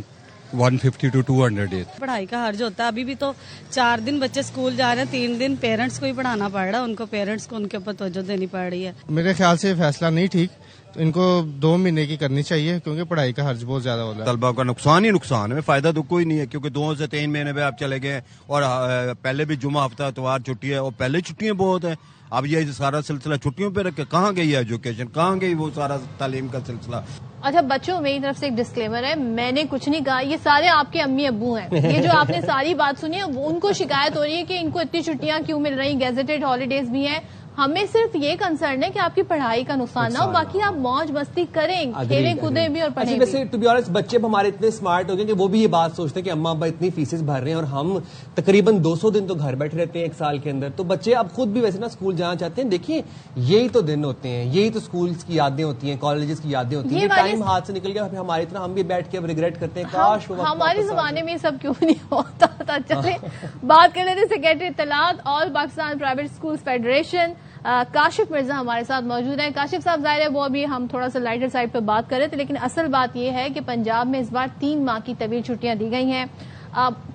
150 to 200 ڈیز. پڑھائی کا حرج ہوتا ہے. ابھی بھی تو 4 دن بچے اسکول جا رہے ہیں, 3 دن پیرنٹس کو ہی پڑھانا پڑ رہا ہے. ان کو پیرنٹس کو ان کے اوپر توجہ دینی پڑ رہی ہے. میرے خیال سے فیصلہ نہیں ٹھیک, تو ان کو 2 مہینے کی کرنی چاہیے کیونکہ پڑھائی کا حرج بہت زیادہ ہوتا ہے. طلبا کا نقصان ہی نقصان ہے, فائدہ تو کوئی نہیں ہے کیونکہ 2 سے 3 مہینے پہ آپ چلے گئے اور پہلے بھی جمعہ ہفتہ اتوار چھٹی ہے اور پہلے چھٹیاں بہت ہیں. اب یہ سارا سلسلہ چھٹیوں پہ رکھ کے کہاں گئی ایجوکیشن, کہاں گئی وہ سارا تعلیم کا سلسلہ. اچھا بچوں, میری طرف سے ایک ڈسکلیمر ہے, میں نے کچھ نہیں کہا, یہ سارے آپ کے امی ابو ہیں. یہ جو آپ نے ساری بات سنی ہے ان کو شکایت ہو رہی ہے کہ ان کو اتنی چھٹیاں کیوں مل رہی, گیزیٹڈ ہالیڈیز بھی ہیں. ہمیں صرف یہ کنسرن ہے کہ آپ کی پڑھائی کا نقصان نہ ہو, باقی آپ موج مستی کریں, کھیلیں کودیں بھی اور پڑھیں. ویسے ٹو بی آنیسٹ بچے اب ہمارے اتنے اسمارٹ ہو گئے کہ وہ بھی یہ بات سوچتے ہیں کہ اماں ابا اتنی فیسز بھر رہے ہیں اور ہم تقریباً 200 دن تو گھر بیٹھے رہتے ہیں ایک سال کے اندر. تو بچے اب خود بھی ویسے نا اسکول جانا چاہتے ہیں. دیکھیے یہی تو دن ہوتے ہیں, یہی تو اسکولس کی یادیں ہوتی ہیں, کالجز کی یادیں ہوتی ہیں. یہ ٹائم ہاتھ سے نکل گیا, ہماری طرح ہم بھی بیٹھ کے اب ریگریٹ کرتے ہیں کاش ہمارے زمانے میں سب کیوں نہیں ہوتا تھا. چلے بات کر لیتے سیکرٹری اطلاعات all Pakistan private schools federation Kashif Mirza ہمارے ساتھ موجود ہیں. کاشف صاحب, ظاہر ہے وہ ابھی ہم تھوڑا سا لائٹر سائڈ پہ بات کر رہے تھے, لیکن اصل بات یہ ہے کہ پنجاب میں اس بار 3 ماہ کی طویل چھٹیاں دی گئی ہیں.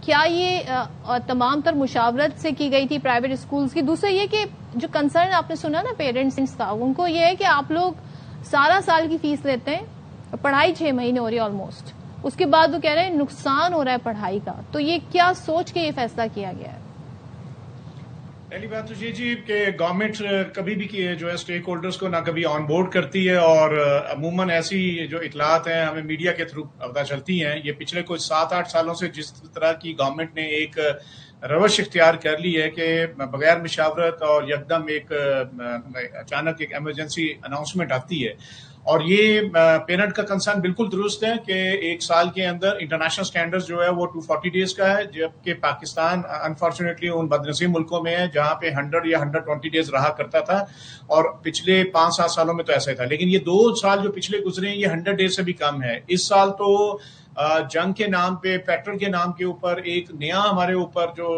کیا یہ تمام تر مشاورت سے کی گئی تھی پرائیویٹ اسکولز کی؟ دوسرا یہ کہ جو کنسرن آپ نے سنا نا پیرنٹس کا, ان کو یہ ہے کہ آپ لوگ سارا سال کی فیس لیتے ہیں, پڑھائی 6 مہینے ہو رہی ہے آلموسٹ, اس کے بعد وہ کہہ رہے ہیں نقصان ہو رہا ہے پڑھائی کا. تو یہ کیا سوچ کے یہ فیصلہ کیا گیا ہے؟ پہلی بات تو یہ جی کہ گورنمنٹ کبھی بھی جو ہے اسٹیک ہولڈرز کو نہ کبھی آن بورڈ کرتی ہے, اور عموماً ایسی جو اطلاعات ہیں ہمیں میڈیا کے تھرو پتہ چلتی ہیں. یہ پچھلے کچھ 7-8 سالوں سے جس طرح کی گورنمنٹ نے ایک روش اختیار کر لی ہے کہ بغیر مشاورت اور یکدم ایک اچانک ایک ایمرجنسی اناؤنسمنٹ آتی ہے, اور یہ پیرنٹ کا کنسرن بالکل درست ہے کہ 1 سال کے اندر انٹرنیشنل سٹینڈرڈ جو ہے وہ 240 ڈیز کا ہے, جبکہ پاکستان انفارچونیٹلی ان بدنصیب ملکوں میں ہے جہاں پہ 100 یا 120 ڈیز رہا کرتا تھا, اور پچھلے 5-7 سالوں میں تو ایسا ہی تھا. لیکن یہ 2 سال جو پچھلے گزرے ہیں یہ 100 ڈیز سے بھی کم ہے. اس سال تو جنگ کے نام پہ, پیٹرول کے نام کے اوپر ایک نیا ہمارے اوپر جو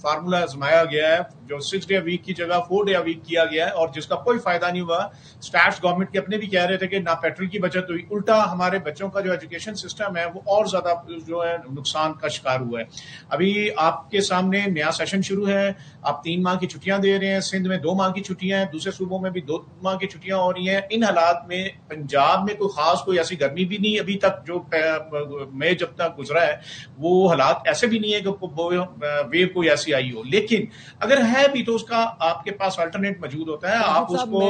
فارمولا آزمایا گیا ہے, جو 6 ڈے ویک کی جگہ 4 ڈے ویک کیا گیا ہے, اور جس کا کوئی فائدہ نہیں ہوا. اسٹیٹس گورنمنٹ کے اپنے بھی کہہ رہے تھے کہ نہ پیٹرول کی بچت ہوئی, الٹا ہمارے بچوں کا جو ایجوکیشن سسٹم ہے وہ اور زیادہ جو ہے نقصان کا شکار ہوا ہے. ابھی آپ کے سامنے نیا سیشن شروع ہے, آپ 3 ماہ کی چھٹیاں دے رہے ہیں, سندھ میں 2 ماہ کی چھٹیاں ہیں, دوسرے صوبوں میں بھی 2 ماہ کی چھٹیاں ہو رہی ہیں. ان حالات میں پنجاب میں کوئی خاص کوئی ایسی گرمی بھی نہیں ابھی تک, جو مئی جب تک گزرا ہے وہ حالات ایسے بھی نہیں ہے کہ ویو کوئی ایسی آئی ہو. لیکن اگر ہے بھی تو اس کا آپ کے پاس الٹرنیٹ موجود ہوتا ہے. آپ اس کو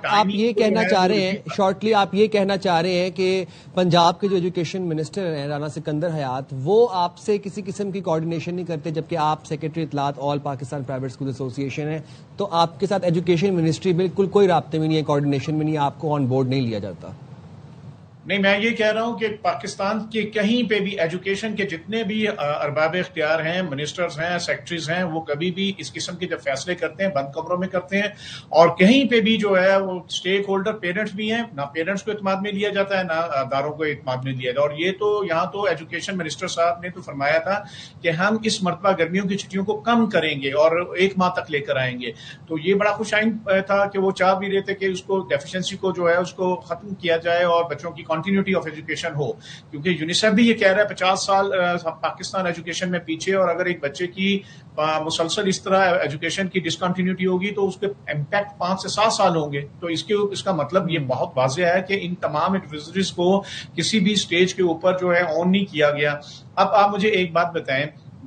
آپ یہ کہنا چاہ رہے ہیں شارٹلی, آپ یہ کہنا چاہ رہے ہیں کہ پنجاب کے جو ایجوکیشن منسٹر ہیں رانا سکندر حیات, وہ آپ سے کسی قسم کی کوارڈینیشن نہیں کرتے, جبکہ آپ سیکرٹری اطلاعات all Pakistan private school association ہے, تو آپ کے ساتھ ایجوکیشن منسٹری بالکل کوئی رابطے میں نہیں ہے, کوارڈینیشن میں نہیں, آپ کو آن بورڈ نہیں لیا جاتا؟ نہیں, میں یہ کہہ رہا ہوں کہ پاکستان کے کہیں پہ بھی ایجوکیشن کے جتنے بھی ارباب اختیار ہیں, منسٹرز ہیں, سیکرٹریز ہیں, وہ کبھی بھی اس قسم کے جب فیصلے کرتے ہیں بند کمروں میں کرتے ہیں, اور کہیں پہ بھی جو ہے وہ اسٹیک ہولڈر پیرنٹس بھی ہیں, نہ پیرنٹس کو اعتماد میں لیا جاتا ہے نہ اداروں کو اعتماد میں لیا جاتا ہے. اور یہ تو یہاں تو ایجوکیشن منسٹر صاحب نے تو فرمایا تھا کہ ہم اس مرتبہ گرمیوں کی چھٹیوں کو کم کریں گے اور 1 ماہ تک لے کر آئیں گے. تو یہ بڑا خوش آئند تھا کہ وہ چاہ بھی رہے تھے کہ اس کو ڈیفیشنسی کو جو ہے اس کو ختم کیا جائے اور بچوں کی کنٹینیوٹی آف ایجوکیشن ہو, کیونکہ یونیسیف بھی یہ کہہ رہا ہے 50 سال پاکستان ایجوکیشن میں پیچھے, اور اگر ایک بچے کی مسلسل اس طرح ایجوکیشن کی ڈسکنٹینیوٹی ہوگی تو اس کے امپیکٹ 5 سے 7 سال ہوں گے. تو اس کا مطلب یہ بہت واضح ہے کہ ان تمام ایڈوائزریز کو کسی بھی سٹیج کے اوپر جو ہے آن نہیں کیا گیا. اب آپ مجھے ایک بات بتائیں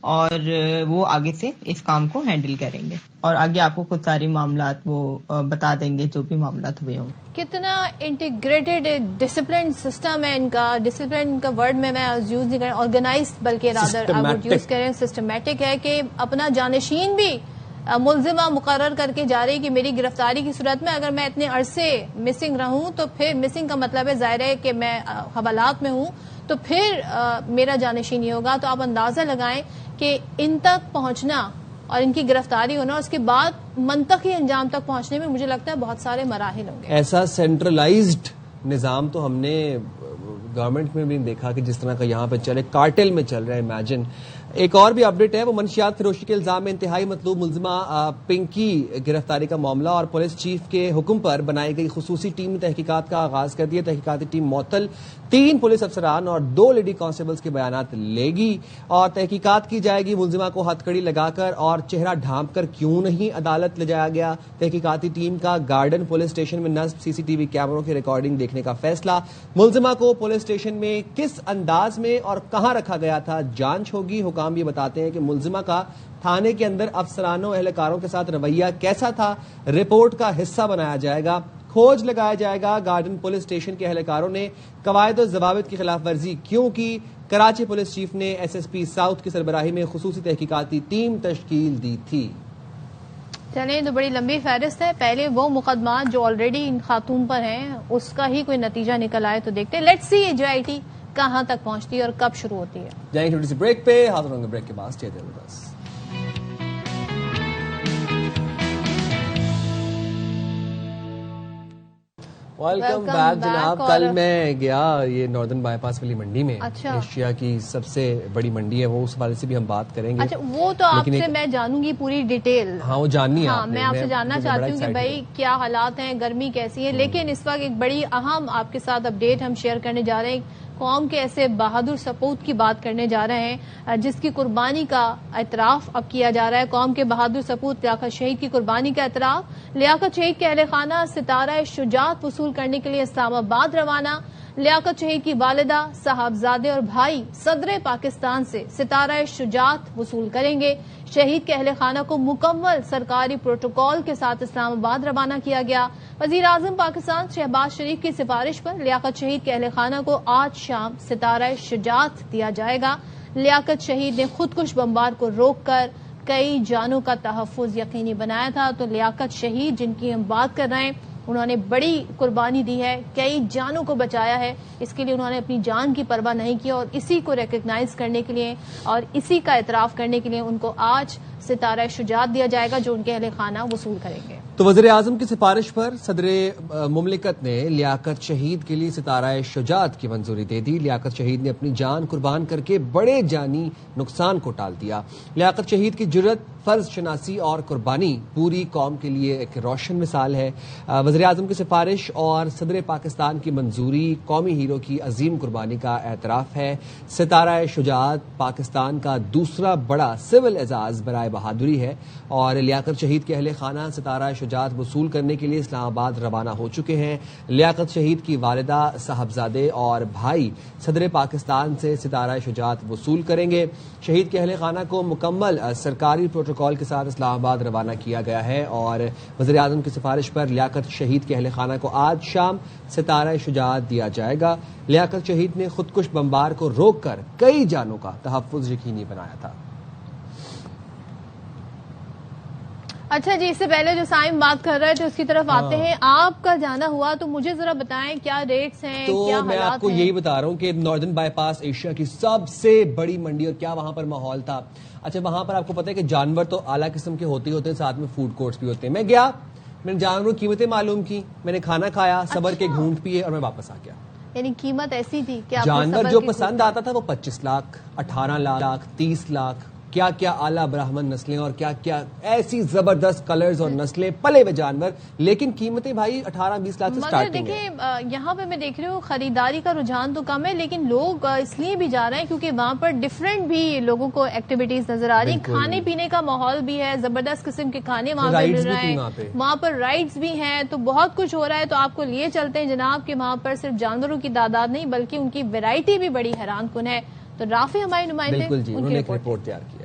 اور وہ آگے سے اس کام کو ہینڈل کریں گے اور آگے آپ کو خود سارے معاملات وہ بتا دیں گے جو بھی معاملات ہوئے ہوں. کتنا انٹیگریٹڈ ڈسپلن سسٹم ہے ان کا. ڈسپلن کا ورڈ میں یوز نہیں کریں, آرگنائزڈ بلکہ رادر آپ یوز کریں. سسٹمیٹک ہے کہ اپنا جانشین بھی ملزمہ مقرر کر کے جا رہی کہ میری گرفتاری کی صورت میں اگر میں اتنے عرصے مسنگ رہوں تو پھر مسنگ کا مطلب ہے ظاہر ہے کہ میں حوالات میں ہوں تو پھر میرا جانشین ہی ہوگا. تو آپ اندازہ لگائیں کہ ان تک پہنچنا اور ان کی گرفتاری ہونا اور اس کے بعد منطقی انجام تک پہنچنے میں مجھے لگتا ہے بہت سارے مراحل ہوں گے. ایسا سینٹرلائزڈ نظام تو ہم نے گورنمنٹ میں بھی دیکھا کہ جس طرح کا یہاں پہ چلے, کارٹل میں چل رہا ہے. امیجن ایک اور بھی اپڈیٹ ہے, وہ منشیات فروشی کے الزام میں انتہائی مطلوب ملزمہ پنکی گرفتاری کا معاملہ اور پولیس چیف کے حکم پر بنائی گئی خصوصی ٹیم نے تحقیقات کا آغاز کر دیا. تحقیقاتی ٹیم معطل 3 پولیس افسران اور 2 لیڈی کانسٹیبلز کے بیانات لے گی اور تحقیقات کی جائے گی. ملزمہ کو ہتھ کڑی لگا کر اور چہرہ ڈھانپ کر کیوں نہیں عدالت لے جایا گیا. تحقیقاتی ٹیم کا گارڈن پولیس اسٹیشن میں نصب CCTV کیمروں کی ریکارڈنگ دیکھنے کا فیصلہ. ملزمہ کو پولیس اسٹیشن میں کس انداز میں اور کہاں رکھا گیا تھا جانچ ہوگی. حکام یہ بتاتے ہیں کہ ملزمہ کا تھانے کے اندر افسرانوں اہلکاروں کے ساتھ رویہ کیسا تھا رپورٹ کا حصہ بنایا جائے گا. کھوج لگایا جائے گا گارڈن پولیس اسٹیشن کے اہلکاروں نے قواعد و ضوابط کی خلاف ورزی کیوں کی. کراچی پولیس چیف نے SSP ساؤتھ کی سربراہی میں خصوصی تحقیقاتی ٹیم تشکیل دی تھی. چلیں تو بڑی لمبی فہرست ہے. پہلے وہ مقدمات جو آلریڈی ان خاتون پر ہیں اس کا ہی کوئی نتیجہ نکل آئے تو دیکھتے. لیٹس سی JIT کہاں تک پہنچتی ہے اور کب شروع ہوتی ہے. جائیں چھوٹی سی بریک پہ, حاضر ہوں گے بریک کے بعد. Stay there with us. Welcome back جناب. کل میں گیا یہ ناردرن بائی پاس والی منڈی میں, ایشیا کی سب سے بڑی منڈی ہے وہ, اس حوالے سے بھی ہم بات کریں گے. اچھا وہ تو آپ سے میں جانوں گی پوری ڈیٹیل. ہاں وہ جاننی ہے. ہاں میں آپ سے جاننا چاہتی ہوں کہ بھائی کیا حالات ہیں, گرمی کیسی ہے. لیکن اس وقت ایک بڑی اہم آپ کے ساتھ اپڈیٹ ہم شیئر کرنے جا رہے ہیں. قوم کے ایسے بہادر سپوت کی بات کرنے جا رہے ہیں جس کی قربانی کا اعتراف اب کیا جا رہا ہے. قوم کے بہادر سپوت لیاقت شہید کی قربانی کا اعتراف. لیاقت شہید کے اہل خانہ ستارہ شجاعت وصول کرنے کے لیے اسلام آباد روانہ. لیاقت شہید کی والدہ, صاحبزادے اور بھائی صدر پاکستان سے ستارہ شجاعت وصول کریں گے. شہید کے اہل خانہ کو مکمل سرکاری پروٹوکول کے ساتھ اسلام آباد روانہ کیا گیا. وزیر اعظم پاکستان شہباز شریف کی سفارش پر لیاقت شہید کے اہل خانہ کو آج شام ستارہ شجاعت دیا جائے گا. لیاقت شہید نے خودکش بمبار کو روک کر کئی جانوں کا تحفظ یقینی بنایا تھا. تو لیاقت شہید جن کی ہم بات کر رہے ہیں انہوں نے بڑی قربانی دی ہے, کئی جانوں کو بچایا ہے. اس کے لیے انہوں نے اپنی جان کی پرواہ نہیں کی اور اسی کو ریکگنائز کرنے کے لیے اور اسی کا اعتراف کرنے کے لیے ان کو آج ستارہ شجاعت دیا جائے گا جو ان کے اہل خانہ وصول کریں گے. تو وزیر اعظم کی سفارش پر صدر مملکت نے لیاقت شہید کے لیے ستارہ شجاعت کی منظوری دے دی. لیاقت شہید نے اپنی جان قربان کر کے بڑے جانی نقصان کو ٹال دیا. لیاقت شہید کی جرت, فرض شناسی اور قربانی پوری قوم کے لیے ایک روشن مثال ہے. وزیر اعظم کی سفارش اور صدر پاکستان کی منظوری قومی ہیرو کی عظیم قربانی کا اعتراف ہے. ستارہ شجاعت پاکستان کا دوسرا بڑا سول اعزاز برائے بہادری ہے اور لیاقت شہید کے اہل خانہ ستارہ شجاعت وصول کرنے کے لیے اسلام آباد روانہ ہو چکے ہیں. لیاقت شہید کی والدہ, صاحبزادے اور بھائی صدر پاکستان سے ستارہ شجاعت وصول کریں گے. شہید کے اہل خانہ کو مکمل سرکاری پروٹوکول کے ساتھ اسلام آباد روانہ کیا گیا ہے اور وزیر اعظم کی سفارش پر لیاقت شہید کے اہل خانہ کو آج شام ستارہ شجاعت دیا جائے گا. لیاقت شہید نے خودکش بمبار کو روک کر کئی جانوں کا تحفظ یقینی بنایا تھا. اچھا جی, اس سے پہلے جو سائم بات کر رہے تھے اس کی طرف آتے ہیں. آپ کا جانا ہوا تو مجھے ذرا بتائیں کیا ریٹس ہیں, کیا حالات ہیں. تو میں آپ کو یہی بتا رہا ہوں کہ ناردرن بائی پاس ایشیا کی سب سے بڑی منڈی اور کیا وہاں پر ماحول تھا. اچھا وہاں پر آپ کو پتا ہے کہ جانور تو اعلیٰ قسم کے ہوتے ہیں, ساتھ میں فوڈ کورٹس بھی ہوتے ہیں. میں گیا, میں نے جانوروں کی قیمتیں معلوم کی, میں نے کھانا کھایا, صبر کے گھونٹ پیے اور میں واپس آ گیا. یعنی قیمت ایسی تھی کہ جانور جو پسند آتا تھا وہ 25 لاکھ, 18 لاکھ, 30 لاکھ, کیا کیا اعلیٰ برہمن نسلیں اور کیا کیا ایسی زبردست کلرز اور نسلیں, پلے ہوئے جانور, لیکن قیمتیں بھائی 18-20 لاکھ سے سٹارٹنگ ہے. دیکھیں یہاں پہ میں دیکھ رہی ہوں خریداری کا رجحان تو کم ہے, لیکن لوگ اس لیے بھی جا رہے ہیں کیونکہ وہاں پر ڈفرینٹ بھی لوگوں کو ایکٹیویٹیز نظر آ رہی ہیں. کھانے پینے کا ماحول بھی ہے, زبردست قسم کے کھانے وہاں پہ مل رہے ہیں, وہاں پر رائڈز بھی ہیں, تو بہت کچھ ہو رہا ہے. تو آپ کو لیے چلتے ہیں جناب کہ وہاں پر صرف جانوروں کی تعداد نہیں بلکہ ان کی ویرائٹی بھی بڑی حیران کن ہے. تو رافی ہمارے نمائندے بالکل جی, انہوں نے ایک رپورٹ تیار کی ہے.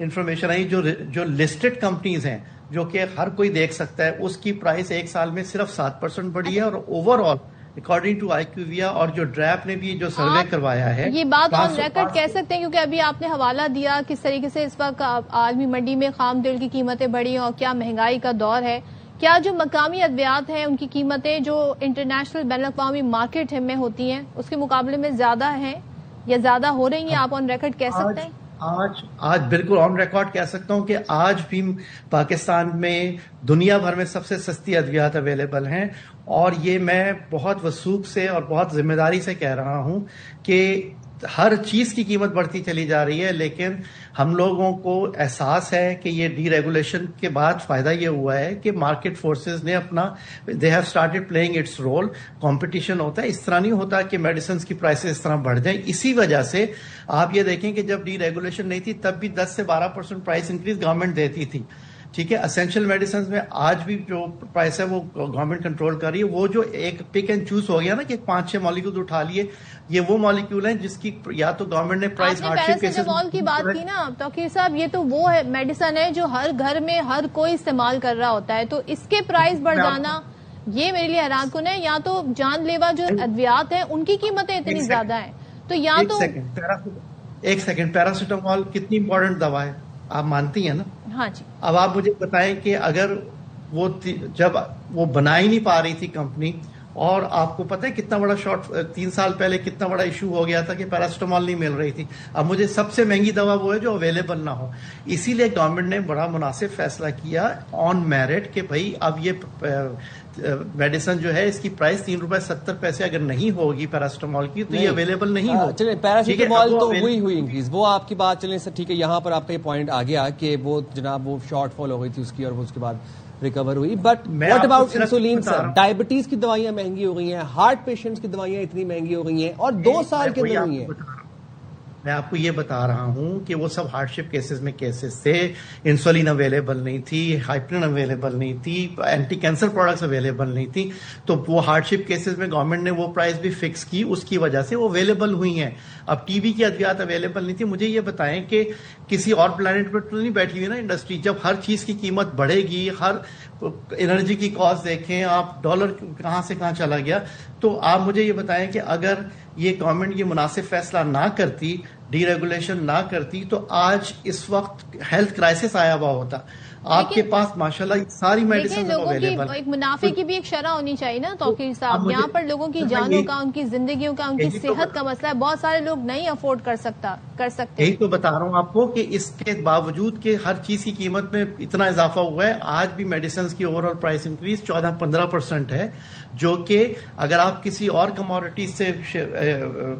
انفارمیشن آئی جو لسٹڈ کمپنیز ہیں جو کہ ہر کوئی دیکھ سکتا ہے، اس کی پرائس ایک سال میں صرف 7% بڑھی ہے، اور overall according to IQVIA اور جو ڈریپ نے بھی جو سروے کروایا ہے، یہ بات آن ریکارڈ کہہ سکتے ہیں کیونکہ ابھی آپ نے حوالہ دیا کس طریقے سے اس وقت عالمی منڈی میں خام تیل کی قیمتیں بڑھی اور کیا مہنگائی کا دور ہے، کیا جو مقامی ادویات ہیں ان کی قیمتیں جو انٹرنیشنل بین الاقوامی مارکیٹ میں ہوتی ہیں اس کے مقابلے میں زیادہ ہیں یا زیادہ ہو رہی ہیں؟ آپ آن ریکارڈ کہہ سکتے ہیں؟ آج بالکل آن ریکارڈ کہہ سکتا ہوں کہ آج بھی پاکستان میں دنیا بھر میں سب سے سستی ادویات اویلیبل ہیں، اور یہ میں بہت وثوق سے اور بہت ذمہ داری سے کہہ رہا ہوں کہ ہر چیز کی قیمت بڑھتی چلی جا رہی ہے، لیکن ہم لوگوں کو احساس ہے کہ یہ ڈی ریگولیشن کے بعد فائدہ یہ ہوا ہے کہ مارکیٹ فورسز نے اپنا they have started playing its role, competition ہوتا ہے، اس طرح نہیں ہوتا کہ میڈیسنز کی پرائسز اس طرح بڑھ جائیں۔ اسی وجہ سے آپ یہ دیکھیں کہ جب ڈی ریگولیشن نہیں تھی تب بھی 10 سے 12% پرائس انکریز گورنمنٹ دیتی تھی، ٹھیک ہے۔ اسینشل میڈیسنز میں آج بھی جو پرائس ہے وہ گورنمنٹ کنٹرول کر رہی ہے۔ وہ جو ایک پک اینڈ چوز ہو گیا نا کہ 5-6 مالیکول اٹھا لیے، یہ وہ مالیکول ہیں جس کی یا تو گورنمنٹ نے پرائس پیراسیٹامول کی بات کی نا توقیر صاحب، یہ تو وہ ہے میڈیسن ہے جو ہر گھر میں ہر کوئی استعمال کر رہا ہوتا ہے، تو اس کے پرائس بڑھ جانا یہ میرے لیے حیران کن ہے۔ یا تو جان لیوا جو ادویات ہیں ان کی قیمتیں اتنی زیادہ ہیں، تو یا تو ایک سیکنڈ پیراسیٹامول کتنی امپورٹنٹ دوا ہے آپ مانتی ہیں نا؟ ہاں جی۔ اب آپ مجھے بتائیں کہ اگر وہ جب وہ بنا ہی نہیں پا رہی تھی کمپنی، اور آپ کو پتہ ہے کتنا بڑا 3 سال پہلے کتنا بڑا ایشو ہو گیا تھا کہ پیراسیٹامول نہیں مل رہی تھی، اب مجھے سب سے مہنگی دوا وہ ہے جو اویلیبل نہ ہو۔ اسی لیے گورنمنٹ نے بڑا مناسب فیصلہ کیا آن میرٹ کہ بھائی اب یہ میڈیسن جو ہے اس کی پرائس 3 روپے 70 پیسے اگر نہیں ہوگی پیراسیٹامول کی تو یہ اویلیبل نہیں ہو۔ چلیں پیراسیٹامول تو ہوئی انکریز، وہ آپ کی بات چلیں سر ٹھیک ہے، یہاں پر آپ کا یہ پوائنٹ آ گیا کہ وہ جناب وہ شارٹ فال ہو گئی تھی اس کی اور اس کے بعد ریکور ہوئی، but what about insulin sir? Diabetes کی دوائیاں مہنگی ہو گئی ہیں، ہارٹ پیشنٹس کی دوائیاں اتنی مہنگی ہو گئی ہیں اور 2 سال کے اندر ہوئی ہیں۔ میں آپ کو یہ بتا رہا ہوں کہ وہ سب ہارڈ شپ کیسز میں کیسز تھے، انسولین اویلیبل نہیں تھی، ہائپرین اویلیبل نہیں تھی، اینٹی کینسر پروڈکٹس اویلیبل نہیں تھی، تو وہ ہارڈ شپ کیسز میں گورنمنٹ نے وہ پرائس بھی فکس کی، اس کی وجہ سے وہ اویلیبل ہوئی ہیں۔ اب ٹی بی کی ادویات اویلیبل نہیں تھی۔ مجھے یہ بتائیں کہ کسی اور پلانٹ پر تو نہیں بیٹھی ہوئی نا انڈسٹری؟ جب ہر چیز کی قیمت بڑھے گی، ہر انرجی کی کاسٹ دیکھیں آپ، ڈالر کہاں سے کہاں چلا گیا، تو آپ مجھے یہ بتائیں کہ اگر یہ گورنمنٹ یہ مناسب فیصلہ نہ کرتی، ڈی ریگولیشن نہ کرتی، تو آج اس وقت ہیلتھ کرائسس آیا ہوا ہوتا۔ آپ کے پاس ماشاءاللہ ساری میڈیسن اویلیبل۔ ایک منافع کی بھی ایک شرح ہونی چاہیے نا توقیر صاحب، یہاں پر لوگوں کی جانوں کا، ان کی زندگیوں کا، ان کی صحت کا مسئلہ ہے، بہت سارے لوگ نہیں افورڈ کر سکتے۔ یہی تو بتا رہا ہوں آپ کو کہ اس کے باوجود کہ ہر چیز کی قیمت میں اتنا اضافہ ہوا ہے، آج بھی میڈیسنز کی اوور آل پرائس انکریز 14-15% ہے، جو کہ اگر آپ کسی اور کموڈٹیز سے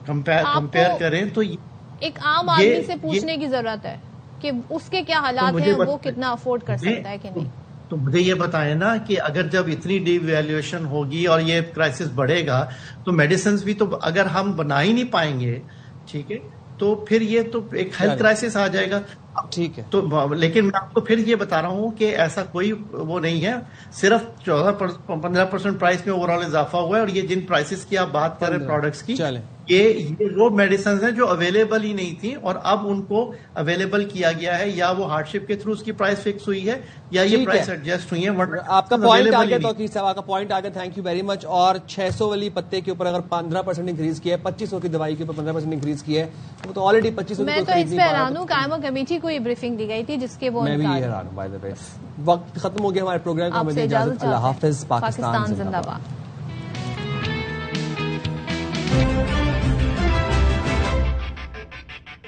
کمپیئر کریں تو ایک عام آدمی سے پوچھنے کی ضرورت ہے کہ اس کے کیا حالات ہیں، وہ کتنا افورڈ کر سکتا ہے کہ نہیں۔ تو مجھے یہ بتائیں نا کہ اگر جب اتنی ڈی ویلیویشن ہوگی اور یہ کرائسس بڑھے گا تو میڈیسنز بھی تو اگر ہم بنا ہی نہیں پائیں گے، ٹھیک ہے، تو پھر یہ تو ایک ہیلتھ کرائسس آ جائے گا۔ ٹھیک ہے، تو لیکن میں آپ کو پھر یہ بتا رہا ہوں کہ ایسا کوئی وہ نہیں ہے، صرف 14-15% پرائس میں اوور آل اضافہ ہوا ہے، اور یہ جن پرائسز کی آپ بات کر رہے ہیں پروڈکٹس کی، یہ وہ میڈیسنز ہیں جو اویلیبل ہی نہیں تھی اور اب ان کو اویلیبل کیا گیا ہے، یا وہ ہارڈ شپ کے تھرو اس کی پرائس فکس ہوئی ہے یا یہ پرائس ایڈجسٹ ہوئی ہے۔ آپ کا پوائنٹ آ گیا توقیر صاحب، آپ کا پوائنٹ آ گیا، تھینک یو ویری مچ۔ اور 600 والی پتے کے اوپر اگر 15% انکریز کیا ہے، 2500 کی دوائی کے اوپر 15% انکریز کیا ہے، وہ تو آلریڈی 2500 میں تو اس پہ حیران ہوں، قائمہ کمیٹی کو یہ بریفنگ دی گئی تھی جس کے وہ میں بھی یہ حیران ہوں۔ بائی دا وے وقت ختم ہو گیا ہمارے پروگرام کا، ہمیں اجازت، اللہ حافظ، پاکستان زندہ باد۔